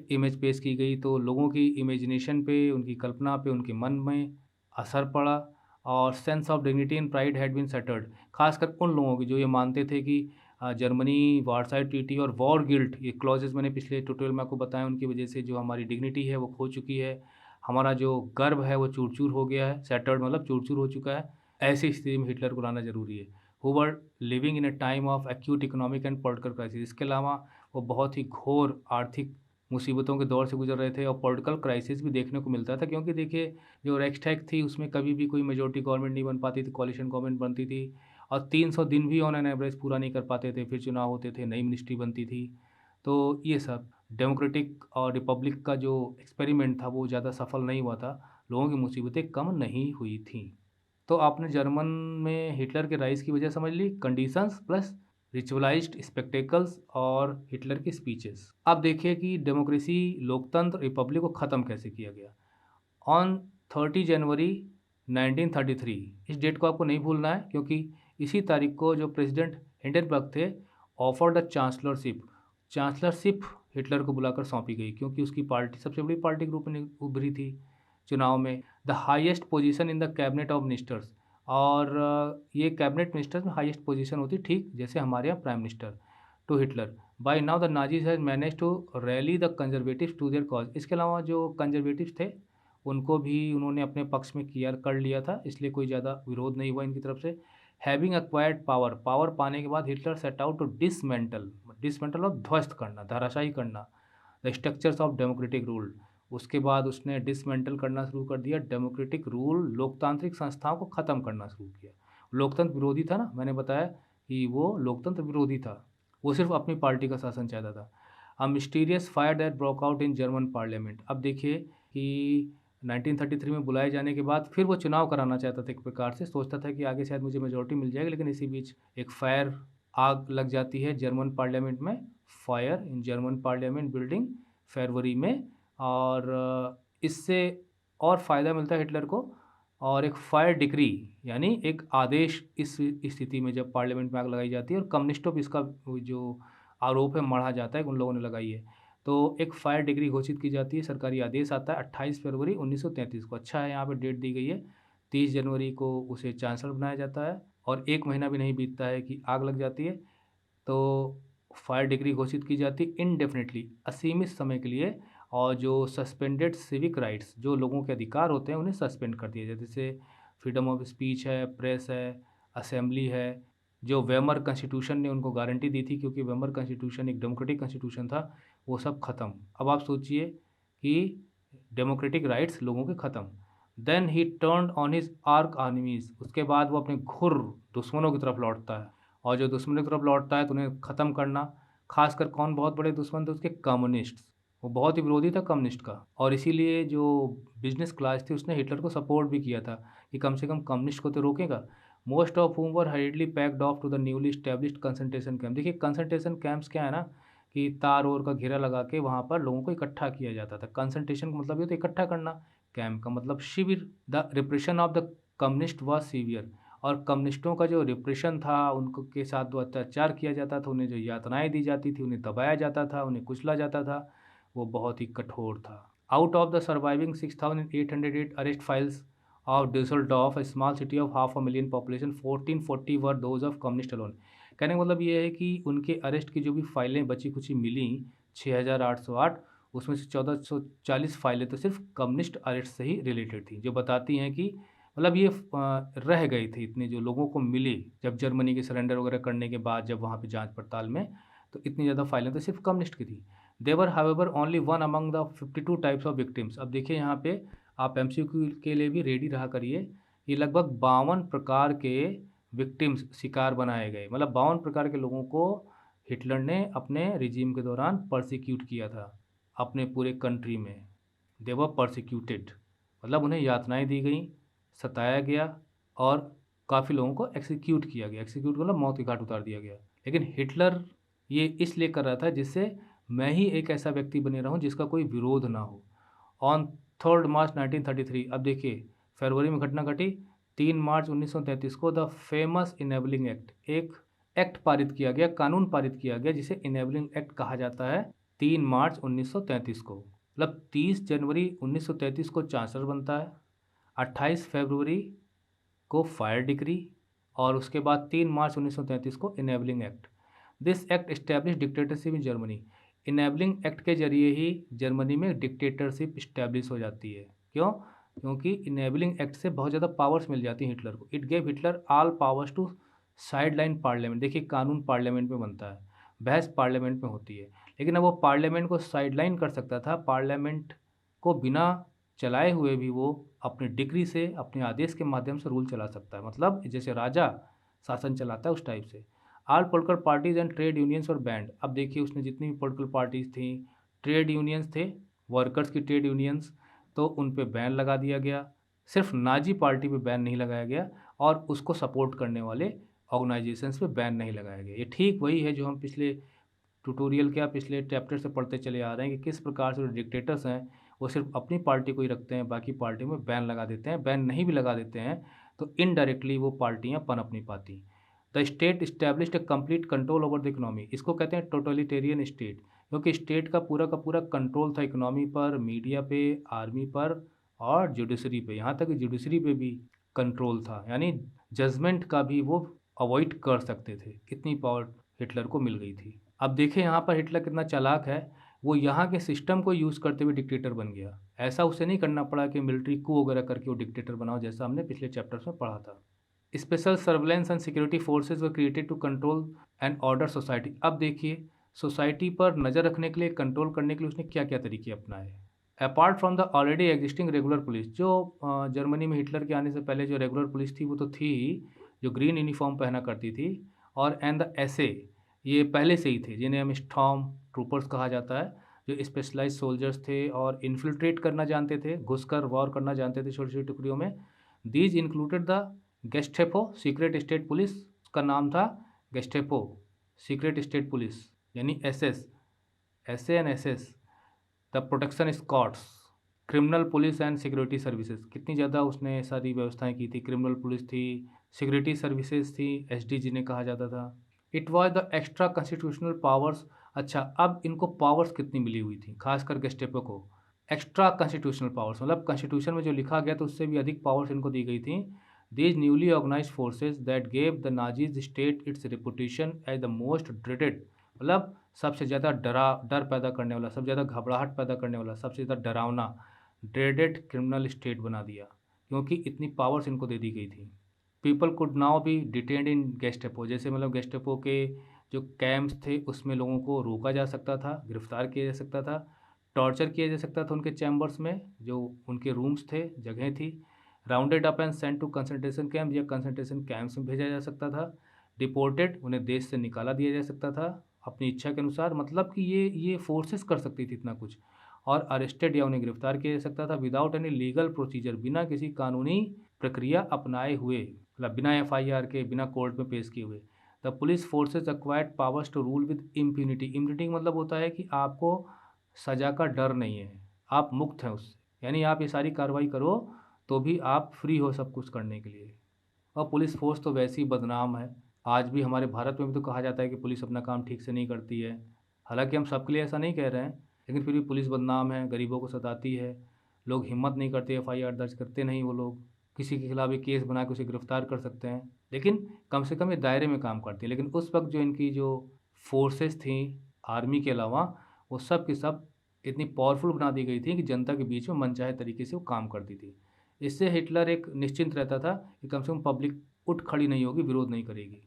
इमेज पेश की गई, तो लोगों की इमेजिनेशन पे, उनकी कल्पना पे, उनके मन में असर पड़ा। और sense of dignity and pride had been shattered, खासकर उन लोगों की जो ये मानते थे कि जर्मनी, वारसाई ट्रीटी और वॉर गिल्ट, ये क्लॉजेज मैंने पिछले ट्यूटोरियल में आपको बताया, उनकी वजह से जो हमारी डिग्निटी है वो खो चुकी है, हमारा जो गर्व है वो चूर चूर हो गया है। सेटर्ड मतलब चूर चूर हो चुका है। ऐसी स्थिति में हिटलर को लाना जरूरी है। Who were living in a time of acute economic and political crisis. इसके अलावा वो बहुत ही घोर आर्थिक मुसीबतों के दौर से गुजर रहे थे, और पॉलिटिकल क्राइसिस भी देखने को मिलता था, क्योंकि देखिए जो रेक्सटैग थी उसमें कभी भी कोई मेजोरिटी गवर्नमेंट नहीं बन पाती थी, कॉलिशन गवर्नमेंट बनती थी, और 300 दिन भी ऑन एन एवरेज पूरा नहीं कर पाते थे, फिर चुनाव होते थे, नई मिनिस्ट्री बनती थी। तो ये सब डेमोक्रेटिक और रिपब्लिक का जो एक्सपेरिमेंट था वो ज़्यादा सफल नहीं हुआ था, लोगों की मुसीबतें कम नहीं हुई थी। तो आपने जर्मन में हिटलर के राइज की वजह समझ ली, कंडीशंस प्लस रिचुअलाइज्ड स्पेक्टेकल्स और हिटलर की स्पीचेस। अब देखिए कि डेमोक्रेसी, लोकतंत्र, रिपब्लिक को ख़त्म कैसे किया गया। ऑन 30 जनवरी 1933, इस डेट को आपको नहीं भूलना है, क्योंकि इसी तारीख को जो प्रेसिडेंट हिंडनबर्ग थे, ऑफर द चांसलरशिप, चांसलरशिप हिटलर को बुलाकर सौंपी गई, क्योंकि उसकी पार्टी सबसे बड़ी पार्टी के रूप में उभरी थी चुनाव में। The highest position in the cabinet of ministers, और ये कैबिनेट मिनिस्टर्स में हाईएस्ट पोजीशन होती, ठीक जैसे हमारे यहाँ prime minister. To Hitler, by now the Nazis has manage to rally the conservatives to their cause. इसके अलावा जो कंजर्वेटिव्स थे उनको भी उन्होंने अपने पक्ष में किया कर लिया था, इसलिए कोई ज़्यादा विरोध नहीं हुआ इनकी तरफ से। हैविंग एक्वायर्ड पावर, पावर पाने के बाद Hitler set out to dismantle और ध्वस्त करना, धराशायी करना the structures of democratic rule. उसके बाद उसने डिसमेंटल करना शुरू कर दिया डेमोक्रेटिक रूल, लोकतांत्रिक संस्थाओं को ख़त्म करना शुरू किया। लोकतंत्र विरोधी था ना, मैंने बताया कि वो लोकतंत्र विरोधी था, वो सिर्फ अपनी पार्टी का शासन चाहता था। अ mysterious fire that broke out in German parliament. अब देखिए कि 1933 में बुलाए जाने के बाद फिर वो चुनाव कराना चाहता था, एक प्रकार से सोचता था कि आगे शायद मुझे मेजोरिटी मिल जाएगी, लेकिन इसी बीच एक फायर, आग लग जाती है जर्मन पार्लियामेंट में, fire in German parliament building फरवरी में। और इससे और फ़ायदा मिलता है हिटलर को, और एक फायर डिक्री यानी एक आदेश इस स्थिति में जब पार्लियामेंट में आग लगाई जाती है और कम्युनिस्टों पर इसका जो आरोप है मढ़ा जाता है कि उन लोगों ने लगाई है, तो एक फायर डिग्री घोषित की जाती है, सरकारी आदेश आता है 28 फरवरी 1933 को। अच्छा है, यहाँ पे डेट दी गई है। 30 जनवरी को उसे चांसलर बनाया जाता है और 1 महीना भी नहीं बीतता है कि आग लग जाती है। तो फायर डिग्री घोषित की जाती है इनडेफिनिटली, असीमित समय के लिए, और जो सस्पेंडेड सिविक राइट्स, जो लोगों के अधिकार होते हैं उन्हें सस्पेंड कर दिया जाता है, जैसे फ्रीडम ऑफ स्पीच है, प्रेस है, असेंबली है। जो वेमर कॉन्स्टिट्यूशन ने उनको गारंटी दी थी, क्योंकि वेमर कॉन्स्टिट्यूशन एक डेमोक्रेटिक कॉन्स्टिट्यूशन था, वो सब ख़त्म। अब आप सोचिए कि डेमोक्रेटिक राइट्स लोगों के ख़त्म। Then he turned on his arch enemies. उसके बाद वो अपने घुर दुश्मनों की तरफ लौटता है, और जो दुश्मनों की तरफ लौटता है तो उन्हें ख़त्म करना। खासकर कौन बहुत बड़े दुश्मन थे उसके? कम्युनिस्ट। वो बहुत ही विरोधी था कम्युनिस्ट का, और इसीलिए जो बिजनेस क्लास थी उसने हिटलर को सपोर्ट भी किया था कि कम से कम कम्युनिस्ट को तो रोकेगा। Most of whom were hurriedly packed off to the newly established concentration camp. देखिए कंसंट्रेशन कैंप्स क्या है ना, कि तार ओर का घेरा लगा के वहाँ पर लोगों को इकट्ठा किया जाता था। कंसंट्रेशन का मतलब ये होता है इकट्ठा करना, कैंप का मतलब शिविर। The repression of the communist was severe. और कम्युनिस्टों का जो रिप्रेशन था, उनको के साथ जो अत्याचार किया जाता था, उन्हें जो यातनाएँ दी जाती थी, उन्हें दबाया जाता था, उन्हें कुचला जाता था, वो बहुत ही कठोर था। Out of the surviving 6,808 arrest files of Düsseldorf, a small city of 500,000 population, 1440 were those of communist alone। कहने का मतलब ये है कि उनके अरेस्ट की जो भी फाइलें बची कुची मिली 6,808, उसमें से 1,440 फाइलें तो सिर्फ कम्युनिस्ट अरेस्ट से ही रिलेटेड थी, जो बताती हैं कि मतलब ये रह गई थी इतने जो लोगों को मिली जब जर्मनी के सरेंडर वगैरह करने के बाद, जब वहाँ पे जांच पड़ताल में, तो इतनी ज़्यादा फाइलें तो सिर्फ कम्युनिस्ट की थी। They were however only one among the 52 types of victims. अब देखिए यहाँ पे आप एमसीक्यू के लिए भी रेडी रहा करिए। ये लगभग 52 प्रकार के विक्टिम्स, शिकार बनाए गए, मतलब 52 प्रकार के लोगों को हिटलर ने अपने रिजीम के दौरान परसिक्यूट किया था अपने पूरे कंट्री में। दे वर परसिक्यूटेड, मतलब उन्हें यातनाएं दी गई, सताया गया, और काफ़ी लोगों को एक्सिक्यूट किया गया। एक्सिक्यूट मतलब मौत के घाट उतार दिया गया। लेकिन हिटलर ये इसलिए कर रहा था जिससे मैं ही एक ऐसा व्यक्ति बने रहूं जिसका कोई विरोध ना हो। ऑन 3 मार्च 1933, अब देखिए फरवरी में घटना घटी। 3 मार्च 1933 को द फेमस इनेबलिंग एक्ट, एक एक्ट पारित किया गया, कानून पारित किया गया जिसे इनेबलिंग एक्ट कहा जाता है। 3 मार्च 1933 को, मतलब 30 जनवरी 1933 को चांसलर बनता है, 28 फरवरी को फायर डिक्री, और उसके बाद 3 मार्च 1933 को enabling act. This act establish dictatorship in Germany. Enabling act के जरिए ही जर्मनी में डिक्टेटरशिप इस्टेब्लिश हो जाती है। क्यों? क्योंकि इनेबलिंग एक्ट से बहुत ज़्यादा पावर्स मिल जाती हैं हिटलर को। It gave Hitler all powers to sideline parliament. देखिए कानून पार्लियामेंट में बनता है, बहस पार्लियामेंट में होती है, लेकिन अब वो पार्लियामेंट को साइड लाइन कर सकता था। पार्लियामेंट को बिना चलाए हुए भी वो अपने डिग्री से, अपने आदेश के माध्यम से रूल चला सकता है, मतलब जैसे राजा शासन चलाता है उस टाइप से। All political parties and trade unions और बैंड। अब देखिए उसने जितनी भी पोलिटिकल पार्टीज थी, ट्रेड यूनियंस थे, वर्कर्स की ट्रेड यूनियंस, तो उन पे बैन लगा दिया गया। सिर्फ नाजी पार्टी पे बैन नहीं लगाया गया, और उसको सपोर्ट करने वाले ऑर्गेनाइजेशंस पे बैन नहीं लगाया गया। ये ठीक वही है जो हम पिछले ट्यूटोरियल क्या पिछले चैप्टर से पढ़ते चले आ रहे हैं कि किस प्रकार से जो डिक्टेटर्स हैं वो सिर्फ अपनी पार्टी को ही रखते हैं, बाकी पार्टी में बैन लगा देते हैं। बैन नहीं भी लगा देते हैं तो इनडायरेक्टली वो पार्टियां पनप नहीं पाती। The state established A complete control over the economy. इसको कहते हैं टोटलिटेरियन स्टेट, क्योंकि स्टेट का पूरा कंट्रोल था इकोनॉमी पर, मीडिया पे, आर्मी पर और जुडिशरी पे। यहाँ तक कि जुडिशरी पे भी कंट्रोल था, यानी जजमेंट का भी वो अवॉइड कर सकते थे। इतनी पावर हिटलर को मिल गई थी। अब देखें यहाँ पर हिटलर कितना चालाक है। वो यहाँ के सिस्टम को यूज़ करते हुए डिक्टेटर बन गया। ऐसा उसे नहीं करना पड़ा कि मिलिट्री कू वगैरह करके वो डिक्टेटर बनाओ, जैसा हमने पिछले चैप्टर्स में पढ़ा था। Special surveillance and security forces were created to control and order society. अब देखिए सोसाइटी पर नज़र रखने के लिए, कंट्रोल करने के लिए उसने क्या क्या तरीके अपनाए। Apart from the already existing regular police, जो जर्मनी में हिटलर के आने से पहले जो रेगुलर पुलिस थी वो तो थी ही, जो ग्रीन यूनिफॉर्म पहना करती थी, और एंड द एसए, ये पहले से ही थे, जिन्हें हम स्टॉर्म ट्रूपर्स कहा जाता है, जो स्पेशलाइज सोल्जर्स थे और इन्फिल्ट्रेट करना जानते थे, घुसकर वॉर करना जानते थे छोटी छोटी टुकड़ियों में। These included the Gestapo secret state police, का नाम था गेस्टेपो सीक्रेट स्टेट पुलिस, यानी SS, SA and SS, the protection squads, criminal police and security services. कितनी ज़्यादा उसने सारी व्यवस्थाएं की थी, क्रिमिनल पुलिस थी, सिक्योरिटी सर्विसेज थी, एसडी जिन्हें कहा जाता था। It was the extra constitutional powers. अच्छा, अब इनको पावर्स कितनी मिली हुई थी, खासकर गेस्टेपो को, एक्स्ट्रा कॉन्स्टिट्यूशनल पावर्स, मतलब कॉन्स्टिट्यूशन में जो लिखा गया तो उससे भी अधिक पावर्स इनको दी गई थी। These newly organise forces that gave the Nazis state its reputation as the most dreaded, मतलब सबसे ज़्यादा डर पैदा करने वाला, सबसे ज़्यादा घबराहट पैदा करने वाला, सबसे ज़्यादा डरावना, ड्रेडेड क्रिमिनल स्टेट बना दिया, क्योंकि इतनी पावर्स इनको दे दी गई थी। People could now be detained in Gestapo, जैसे मतलब गेस्टेपो के जो कैंप्स थे उसमें लोगों को रोका जा सकता था, गिरफ्तार किया जा सकता था, टॉर्चर किया जा सकता था उनके चैम्बर्स में, जो उनके रूम्स थे, जगह थी। Rounded up and sent to concentration camp, या कंसंट्रेशन कैंप्स में भेजा जा सकता था। डिपोर्टेड, उन्हें देश से निकाला दिया जा सकता था अपनी इच्छा के अनुसार, मतलब कि ये फोर्सेस कर सकती थी इतना कुछ। और अरेस्टेड, या उन्हें गिरफ्तार किया जा सकता था विदाउट एनी लीगल प्रोसीजर, बिना किसी कानूनी प्रक्रिया अपनाए हुए, मतलब बिना एफआईआर के, बिना कोर्ट में पेश किए हुए। The police forces acquired powers to rule with impunity. Impunity मतलब होता है कि आपको सज़ा का डर नहीं है, आप मुक्त हैं उससे, यानी आप ये सारी कार्रवाई करो तो भी आप फ्री हो सब कुछ करने के लिए। और पुलिस फोर्स तो वैसे ही बदनाम है, आज भी हमारे भारत में भी तो कहा जाता है कि पुलिस अपना काम ठीक से नहीं करती है। हालांकि हम सबके लिए ऐसा नहीं कह रहे हैं, लेकिन फिर भी पुलिस बदनाम है, गरीबों को सताती है, लोग हिम्मत नहीं करते, एफआईआर दर्ज करते नहीं वो लोग, किसी के खिलाफ एक केस बना के उसे गिरफ्तार कर सकते हैं, लेकिन कम से कम ये दायरे में काम करती है। लेकिन उस वक्त जो इनकी जो फोर्सेस थी आर्मी के अलावा, वो सब की सब इतनी पावरफुल बना दी गई थी कि जनता के बीच में मनचाहे तरीके से वो काम करती थी। इससे हिटलर एक निश्चिंत रहता था कि कम से कम पब्लिक उठ खड़ी नहीं होगी, विरोध नहीं करेगी।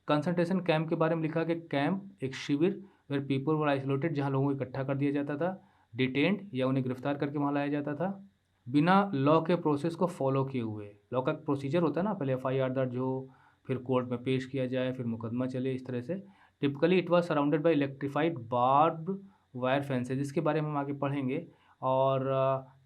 कंसंट्रेशन कैंप के बारे में लिखा कि कैंप एक शिविर, वेयर पीपल वर आइसोलेटेड, जहाँ लोगों को इकट्ठा कर दिया जाता था, डिटेन्ड, या उन्हें गिरफ्तार करके वहाँ लाया जाता था, बिना लॉ के प्रोसेस को फॉलो किए हुए। लॉ का प्रोसीजर होता है ना, पहले एफआईआर दर्ज हो, फिर कोर्ट में पेश किया जाए, फिर मुकदमा चले, इस तरह से। Typically it was surrounded by electrified barbed wire fences, इसके बारे में हम आगे पढ़ेंगे। और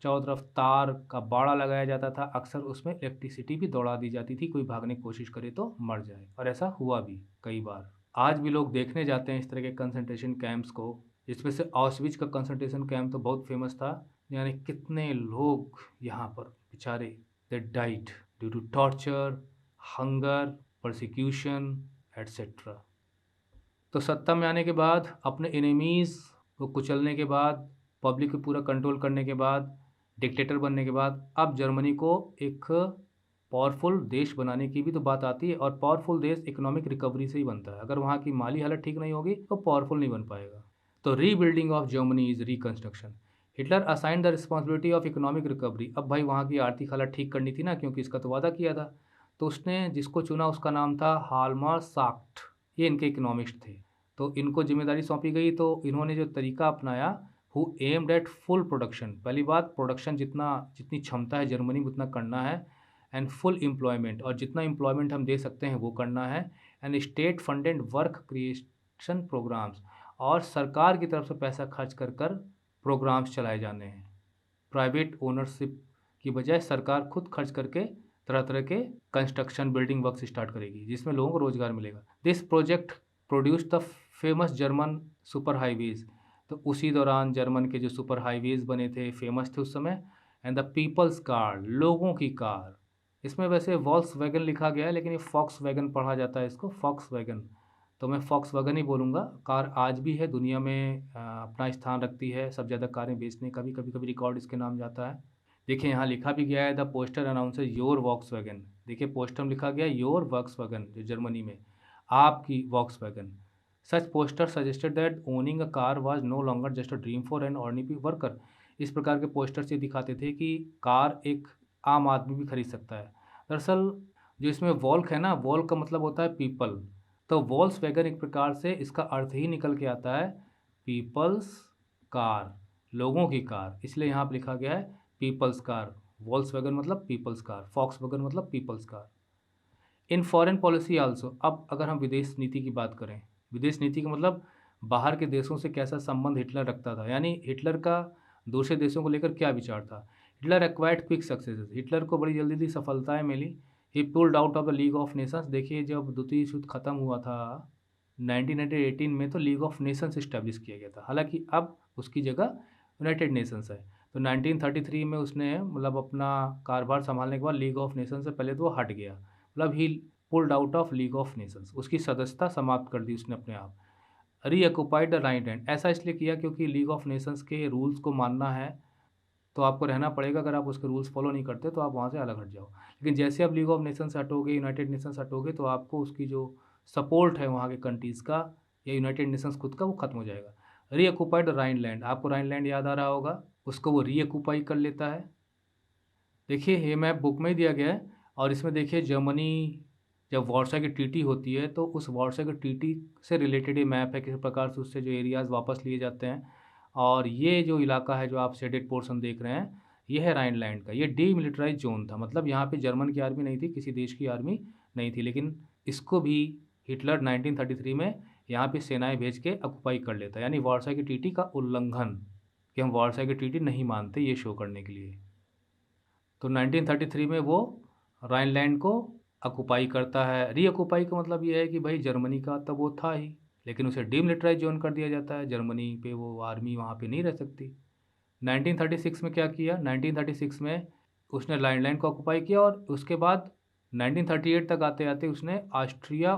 चारों तरफ तार का बाड़ा लगाया जाता था, अक्सर उसमें इलेक्ट्रिसिटी भी दौड़ा दी जाती थी, कोई भागने की कोशिश करे तो मर जाए, और ऐसा हुआ भी कई बार। आज भी लोग देखने जाते हैं इस तरह के कंसंट्रेशन कैंप्स को, जिसमें से ऑस्विच का कंसंट्रेशन कैंप तो बहुत फेमस था, यानी कितने लोग यहाँ पर बेचारे, they died due to torture, hunger, persecution etcetera. तो सत्ता में आने के बाद, अपने एनिमीज़ को कुचलने के बाद, पब्लिक को पूरा कंट्रोल करने के बाद, डिक्टेटर बनने के बाद, अब जर्मनी को एक पावरफुल देश बनाने की भी तो बात आती है। और पावरफुल देश इकोनॉमिक रिकवरी से ही बनता है, अगर वहाँ की माली हालत ठीक नहीं होगी तो पावरफुल नहीं बन पाएगा। तो rebuilding of Germany is reconstruction. Hitler assign the responsibility of economic recovery. अब भाई वहाँ की आर्थिक हालत ठीक करनी थी ना, क्योंकि इसका तो वादा किया था। तो उसने जिसको चुना उसका नाम था हाल्मर साक्ट, ये इनके इकोनॉमिस्ट थे। तो इनको जिम्मेदारी सौंपी गई, तो इन्होंने जो तरीका अपनाया, who aimed at full production. पहली बात, प्रोडक्शन जितनी क्षमता है जर्मनी में उतना करना है, एंड फुल एम्प्लॉयमेंट, और जितना एम्प्लॉयमेंट हम दे सकते हैं वो करना है, and state funded work creation programmes, और सरकार की तरफ से पैसा खर्च कर कर प्रोग्राम्स चलाए जाने हैं। प्राइवेट ओनरशिप की बजाय सरकार खुद खर्च करके तरह तरह के कंस्ट्रक्शन बिल्डिंग वर्क स्टार्ट करेगी, जिसमें लोगों को रोजगार मिलेगा। This project produce the famous German super highways. तो उसी दौरान जर्मन के जो सुपर हाईवेज बने थे, फेमस थे उस समय। एंड द पीपल्स कार, लोगों की कार। इसमें वैसे वॉल्क्स वैगन लिखा गया है, लेकिन ये फॉक्स वैगन पढ़ा जाता है इसको, फॉक्स वैगन, तो मैं फॉक्स वैगन ही बोलूँगा। कार आज भी है दुनिया में, अपना स्थान रखती है, सब ज़्यादा कारें बेचने का भी कभी कभी रिकॉर्ड इसके नाम जाता है। देखिए यहाँ लिखा भी गया है, the poster announcer your Volkswagen. देखिए पोस्टर में लिखा गया योर वॉक्स वैगन, जो जर्मनी में आपकी Volkswagen. Such poster suggested that owning a car was no longer just a dream for an ordinary worker. इस प्रकार के पोस्टर से दिखाते थे कि कार एक आम आदमी भी खरीद सकता है। दरअसल जो इसमें वॉल्क है ना, वॉल्क का मतलब होता है पीपल, तो वॉल्क्सवैगन एक प्रकार से इसका अर्थ ही निकल के आता है पीपल्स कार, लोगों की कार, इसलिए यहाँ पर लिखा गया है पीपल्स कार। वॉल्क्सवैगन मतलब पीपल्स कार, फॉक्सवैगन मतलब people's car. In foreign policy also, अब अगर हम विदेश नीति की बात करें, विदेश नीति का मतलब बाहर के देशों से कैसा संबंध हिटलर रखता था, यानी हिटलर का दूसरे देशों को लेकर क्या विचार था। Hitler acquired quick successes, Hitler को बड़ी जल्दी सफलताएं मिली। He pulled out of the League of Nations, देखिए जब द्वितीय युद्ध खत्म हुआ था 1918 में, तो लीग ऑफ नेशंस इस्टेब्लिश किया गया था, हालांकि अब उसकी जगह यूनाइटेड नेशंस है। तो 1933 में उसने मतलब अपना कारोबार संभालने के बाद लीग ऑफ नेशंस से पहले तो वो हट गया, मतलब ही pulled out of league of Nations, उसकी सदस्यता समाप्त कर दी उसने अपने आप। रीऑक्युपाइड द राइनलैंड, ऐसा इसलिए किया क्योंकि लीग ऑफ नेशंस के रूल्स को मानना है तो आपको रहना पड़ेगा, अगर आप उसके रूल्स फॉलो नहीं करते तो आप वहाँ से अलग हट जाओ। लेकिन जैसे आप लीग ऑफ नेशन से हटोगे, यूनाइटेड नेशन से हटोगे, तो आपको उसकी जो सपोर्ट है वहाँ के कंट्रीज़ का या यूनाइटेड नेशंस खुद का, वो खत्म हो जाएगा। रीऑक्युपाइड राइनलैंड, आपको राइनलैंड याद आ रहा होगा, उसको वो रीऑक्युपाई कर लेता है। देखिए ये मैप बुक में ही दिया गया है, और इसमें देखिए जर्मनी जब वार्सा की ट्रीटी होती है तो उस वार्सा की ट्रीटी से रिलेटेड ये मैप है, किसी प्रकार से उससे जो एरियाज़ वापस लिए जाते हैं। और ये जो इलाका है जो आप शेडेड पोर्शन देख रहे हैं, ये है राइनलैंड का, ये डीमिलिटराइज जोन था, मतलब यहाँ पे जर्मन की आर्मी नहीं थी, किसी देश की आर्मी नहीं थी, लेकिन इसको भी हिटलर 1933 में यहाँ पे सेनाएं भेज के ऑक्युपाई कर लेता है, यानी वार्सा की ट्रीटी का उल्लंघन, कि हम वार्सा की ट्रीटी नहीं मानते, ये शो करने के लिए। तो 1933 में वो राइनलैंड को ऑक्युपाई करता है। रीऑक्युपाई का मतलब ये है कि भाई जर्मनी का तब वो था ही, लेकिन उसे डीमिलिटराइज जोन कर दिया जाता है, जर्मनी पे वो आर्मी वहाँ पे नहीं रह सकती। 1936 में क्या किया, 1936 में उसने राइनलैंड को ऑक्युपाई किया, और उसके बाद 1938 तक आते आते उसने ऑस्ट्रिया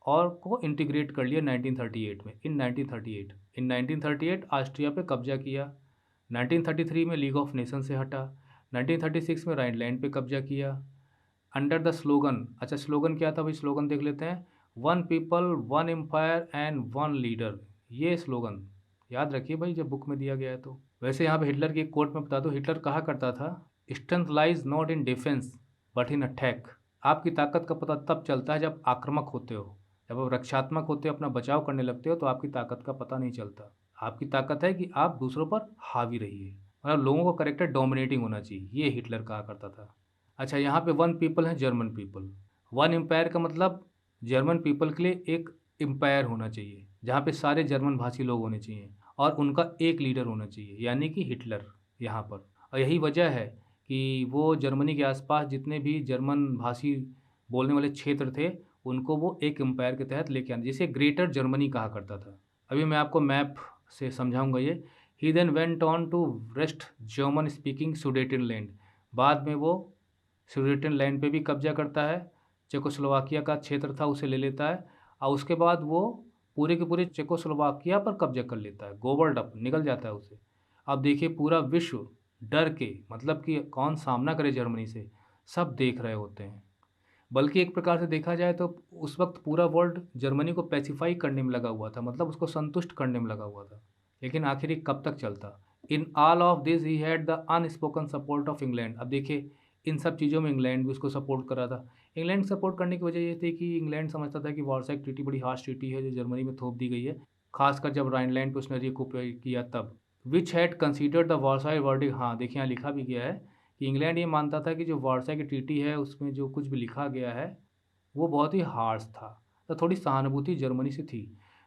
और को इंटीग्रेट कर लिया 1938 में। इन 1938 ऑस्ट्रिया पे कब्जा किया। 1933 में लीग ऑफ नेशन से हटा। 1936 में राइनलैंड पे कब्जा किया अंडर द स्लोगन। अच्छा स्लोगन क्या था भाई, स्लोगन देख लेते हैं। One people one empire and one leader, ये स्लोगन याद रखिए भाई जब बुक में दिया गया है तो। वैसे यहाँ पे हिटलर की एक कोट में बता दो, हिटलर कहा करता था, strength lies not in defence but in attack. आपकी ताकत का पता तब चलता है जब आक्रामक होते हो, जब आप रक्षात्मक होते हो, अपना बचाव करने लगते हो, तो आपकी ताकत का पता नहीं चलता। आपकी ताकत है कि आप दूसरों पर हावी रहिए, मतलब लोगों का करेक्टर डोमिनेटिंग होना चाहिए, ये हिटलर कहा करता था। अच्छा यहाँ पे वन पीपल है, जर्मन पीपल। वन एम्पायर का मतलब जर्मन पीपल के लिए एक एम्पायर होना चाहिए, जहाँ पे सारे जर्मन भाषी लोग होने चाहिए, और उनका एक लीडर होना चाहिए, यानी कि हिटलर यहाँ पर। और यही वजह है कि वो जर्मनी के आसपास जितने भी जर्मन भाषी बोलने वाले क्षेत्र थे, उनको वो एक एम्पायर के तहत लेके आना, जिसे ग्रेटर जर्मनी कहा करता था। अभी मैं आपको मैप से समझाऊंगा ये। He then went on to wrest German speaking Sudetenland, बाद में वो सुडेटनलैंड पे भी कब्जा करता है, चेकोस्लोवाकिया का क्षेत्र था उसे ले लेता है, और उसके बाद वो पूरे के पूरे चेकोस्लोवाकिया पर कब्जा कर लेता है, गोवर्ड अप निकल जाता है उसे। अब देखिए पूरा विश्व डर के, मतलब कि कौन सामना करे जर्मनी से, सब देख रहे होते हैं। बल्कि एक प्रकार से देखा जाए तो उस वक्त पूरा वर्ल्ड जर्मनी को पैसिफाई करने में लगा हुआ था, मतलब उसको संतुष्ट करने में लगा हुआ था। लेकिन आखिर ये कब तक चलता। In all of this he had the unspoken support of England. अब देखिए इन सब चीज़ों में इंग्लैंड भी उसको सपोर्ट कर रहा था। इंग्लैंड सपोर्ट करने की वजह ये थी कि इंग्लैंड समझता था कि वार्साई ट्रीटी बड़ी हार्श ट्रीटी है जो जर्मनी में थोप दी गई है, खासकर जब राइनलैंड पे उसने रिकूपाई किया तब। Which had considered the Versailles verdict, हाँ देखिए यहाँ लिखा भी गया है कि इंग्लैंड ये मानता था कि जो वार्साई की ट्रीटी है उसमें जो कुछ भी लिखा गया है वो बहुत ही हार्श था, तो थोड़ी सहानुभूति जर्मनी से थी।